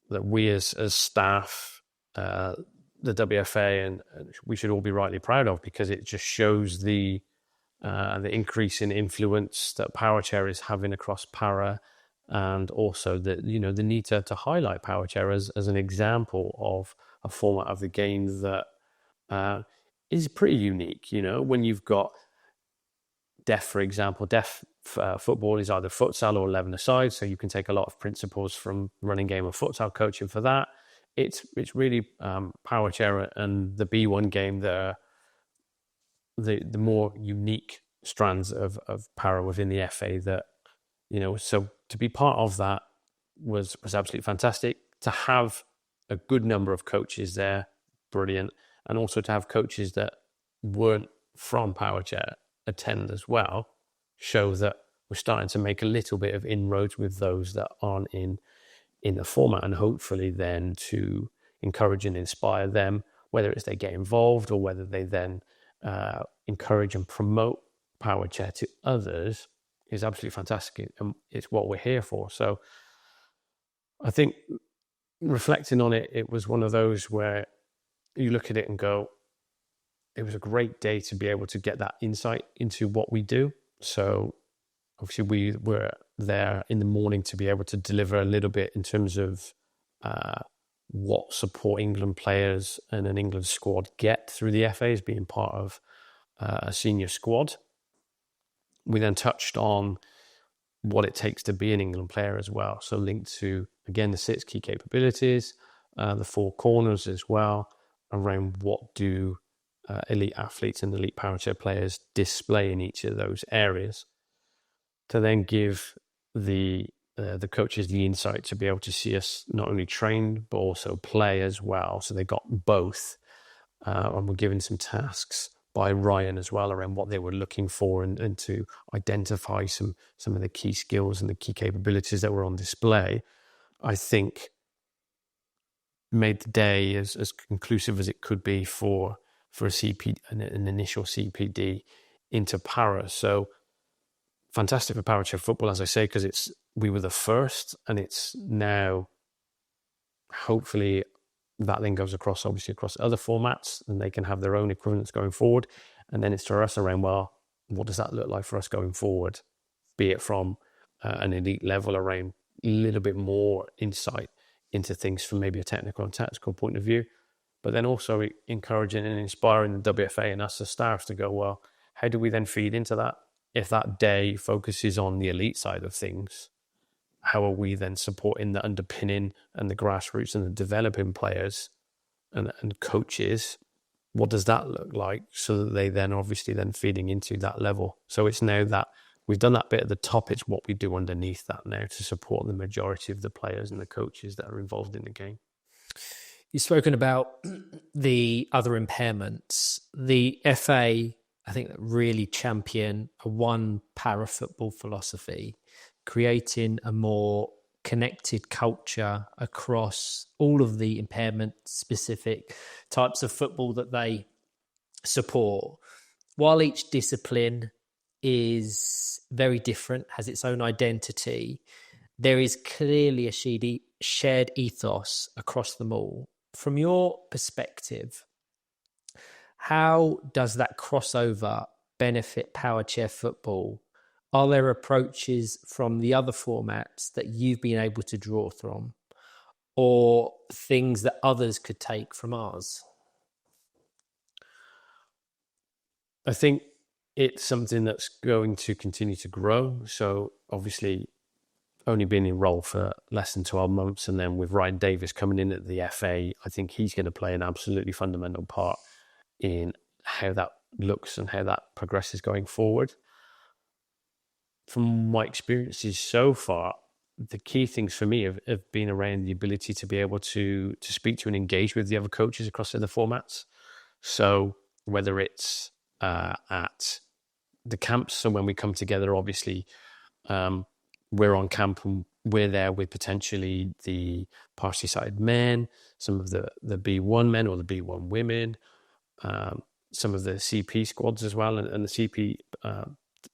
we as staff, the WFA, and we should all be rightly proud of, because it just shows the increase in influence that Powerchair is having across para, and also the need to highlight Powerchair as an example of a format of the game that is pretty unique. When you've got deaf, for example, football is either futsal or 11-a-side, so you can take a lot of principles from running game of futsal coaching for that. It's really Powerchair and the B1 game that are the more unique strands of para within the FA that, so to be part of that was absolutely fantastic. To have a good number of coaches there, brilliant. And also to have coaches that weren't from Powerchair attend as well, show that we're starting to make a little bit of inroads with those that aren't in the format, and hopefully then to encourage and inspire them, whether it's they get involved or whether they then encourage and promote Powerchair to others, is absolutely fantastic, and it's what we're here for. So I think, reflecting on it, it was one of those where you look at it and go, it was a great day to be able to get that insight into what we do. So obviously we were there in the morning to be able to deliver a little bit in terms of what support England players and an England squad get through the FA as being part of a senior squad. We then touched on what it takes to be an England player as well. So linked to, again, the 6 key capabilities, the 4 corners as well, around what do elite athletes and elite Powerchair players display in each of those areas, to then give the coaches the insight to be able to see us not only train but also play as well. So they got both, and we're given some tasks by Ryan as well around what they were looking for, and to identify some of the key skills and the key capabilities that were on display. I think made the day as conclusive as it could be for a CP, an initial CPD into para. So fantastic for Powerchair Football, as I say, because we were the first, and it's now hopefully that then goes across other formats, and they can have their own equivalents going forward. And then it's for us around, well, what does that look like for us going forward? Be it from an elite level, around a little bit more insight into things from maybe a technical and tactical point of view, but then also encouraging and inspiring the WFA and us as staff to go, well, how do we then feed into that? If that day focuses on the elite side of things, how are we then supporting the underpinning and the grassroots and the developing players and coaches? What does that look like, so that they then obviously then feeding into that level? So it's now that we've done that bit at the top, it's what we do underneath that now to support the majority of the players and the coaches that are involved in the game. You've spoken about the other impairments. The FA, I think, that really champion a one para football philosophy, creating a more connected culture across all of the impairment-specific types of football that they support. While each discipline is very different, has its own identity, there is clearly a shared ethos across them all. From your perspective, how does that crossover benefit Powerchair Football? Are there approaches from the other formats that you've been able to draw from, or things that others could take from ours? I think it's something that's going to continue to grow. So obviously, only been in role for less than 12 months, and then with Ryan Davis coming in at the FA, I think he's going to play an absolutely fundamental part in how that looks and how that progresses going forward. From my experiences so far, the key things for me have been around the ability to be able to speak to and engage with the other coaches across other formats. So whether it's at the camps, so when we come together, obviously, we're on camp and we're there with potentially the partially sighted men, some of the B1 men or the B1 women, some of the CP squads as well, and the CP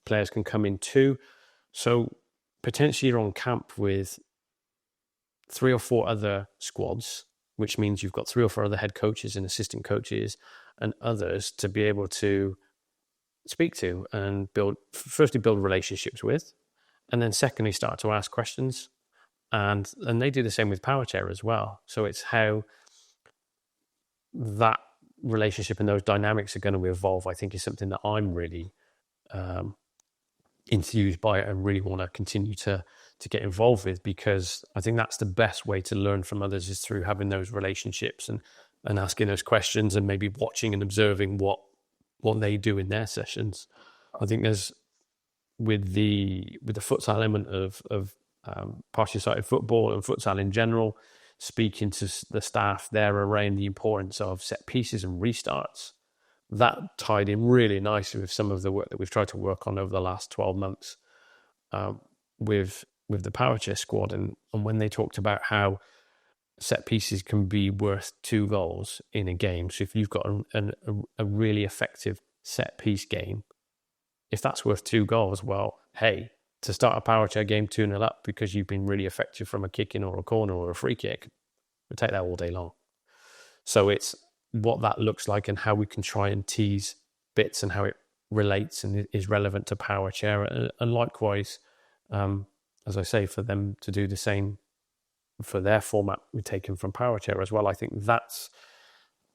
players can come in too. So potentially you're on camp with 3 or 4 other squads, which means you've got 3 or 4 other head coaches and assistant coaches and others to be able to speak to and firstly build relationships with, and then secondly start to ask questions. And they do the same with Powerchair as well. So it's how that relationship and those dynamics are going to evolve, I think, is something that I'm really enthused by and really want to continue to get involved with, because I think that's the best way to learn from others, is through having those relationships and asking those questions and maybe watching and observing what they do in their sessions. I think there's with the futsal element of partially sighted football and futsal in general, speaking to the staff there around the importance of set pieces and restarts, that tied in really nicely with some of the work that we've tried to work on over the last 12 months with the Powerchair squad. And when they talked about how set pieces can be worth 2 goals in a game. So if you've got a really effective set piece game, if that's worth 2 goals, well, hey, to start a Powerchair game 2-0 up because you've been really effective from a kick-in or a corner or a free kick, we'll take that all day long. So it's what that looks like and how we can try and tease bits and how it relates and is relevant to Powerchair. And likewise, as I say, for them to do the same for their format we've taken from Powerchair as well. I think that's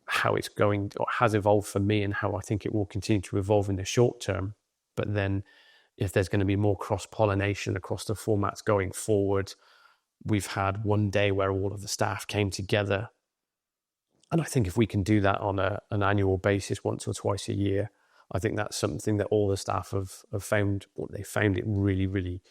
how it's going, or has evolved for me, and how I think it will continue to evolve in the short term. But then if there's going to be more cross-pollination across the formats going forward, we've had one day where all of the staff came together. And I think if we can do that on an annual basis, once or twice a year, I think that's something that all the staff have found, or they found it really, really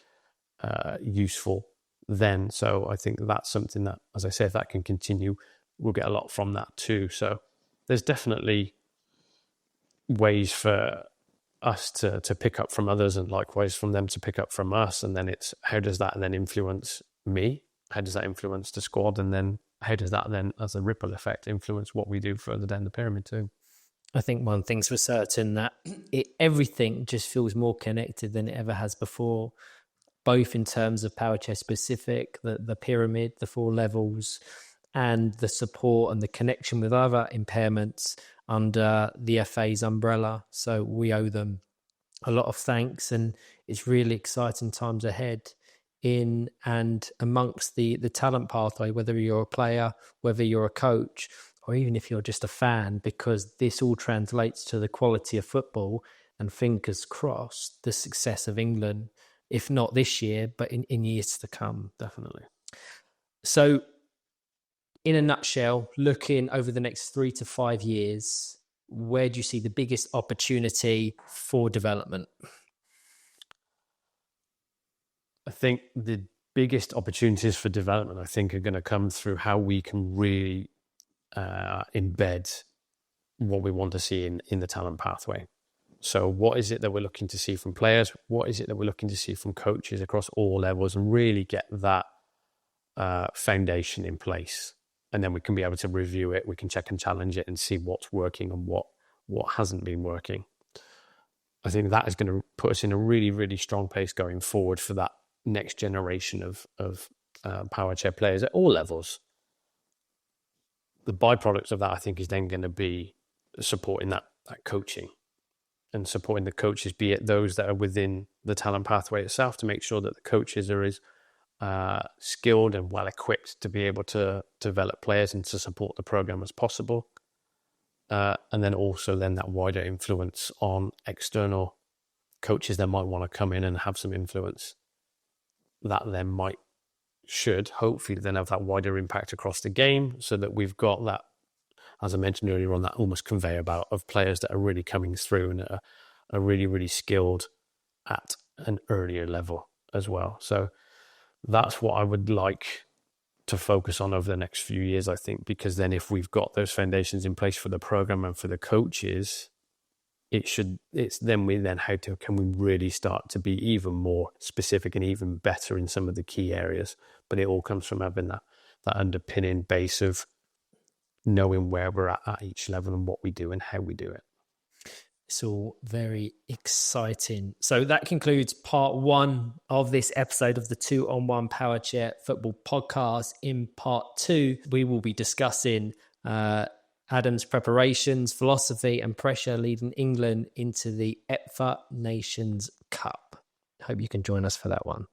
useful then. So I think that's something that, as I say, if that can continue, we'll get a lot from that too. So there's definitely ways for us to pick up from others, and likewise from them to pick up from us. And then it's how does that then influence me? How does that influence the squad? And then how does that then, as a ripple effect, influence what we do further down the pyramid too? I think one thing's for certain, that everything just feels more connected than it ever has before, both in terms of Powerchair specific, the pyramid, the 4 levels, and the support and the connection with other impairments under the FA's umbrella. So we owe them a lot of thanks, and it's really exciting times ahead in and amongst the talent pathway, whether you're a player, whether you're a coach, or even if you're just a fan, because this all translates to the quality of football and, fingers crossed, the success of England, if not this year, but in years to come. Definitely. So in a nutshell, looking over the next 3 to 5 years, where do you see the biggest opportunity for development? I think the biggest opportunities for development, I think, are going to come through how we can really embed what we want to see in the talent pathway. So what is it that we're looking to see from players? What is it that we're looking to see from coaches across all levels, and really get that foundation in place? And then we can be able to review it. We can check and challenge it and see what's working and what hasn't been working. I think that is going to put us in a really, really strong place going forward for that next generation of Powerchair players at all levels. The byproduct of that, I think, is then going to be supporting that coaching and supporting the coaches, be it those that are within the talent pathway itself, to make sure that the coaches are as skilled and well equipped to be able to develop players and to support the program as possible. And then also then that wider influence on external coaches that might want to come in and have some influence. That then should hopefully then have that wider impact across the game, so that we've got that, as I mentioned earlier on, that almost conveyor belt of players that are really coming through and are really, really skilled at an earlier level as well. So that's what I would like to focus on over the next few years, I think, because then if we've got those foundations in place for the program and for the coaches, it's then can we really start to be even more specific and even better in some of the key areas. But it all comes from having that underpinning base of knowing where we're at each level and what we do and how we do it. It's all very exciting. So that concludes part 1 of this episode of the 2-on-1 Powerchair Football podcast. In part 2, we will be discussing Adam's preparations, philosophy and pressure leading England into the EPFA Nations Cup. Hope you can join us for that one.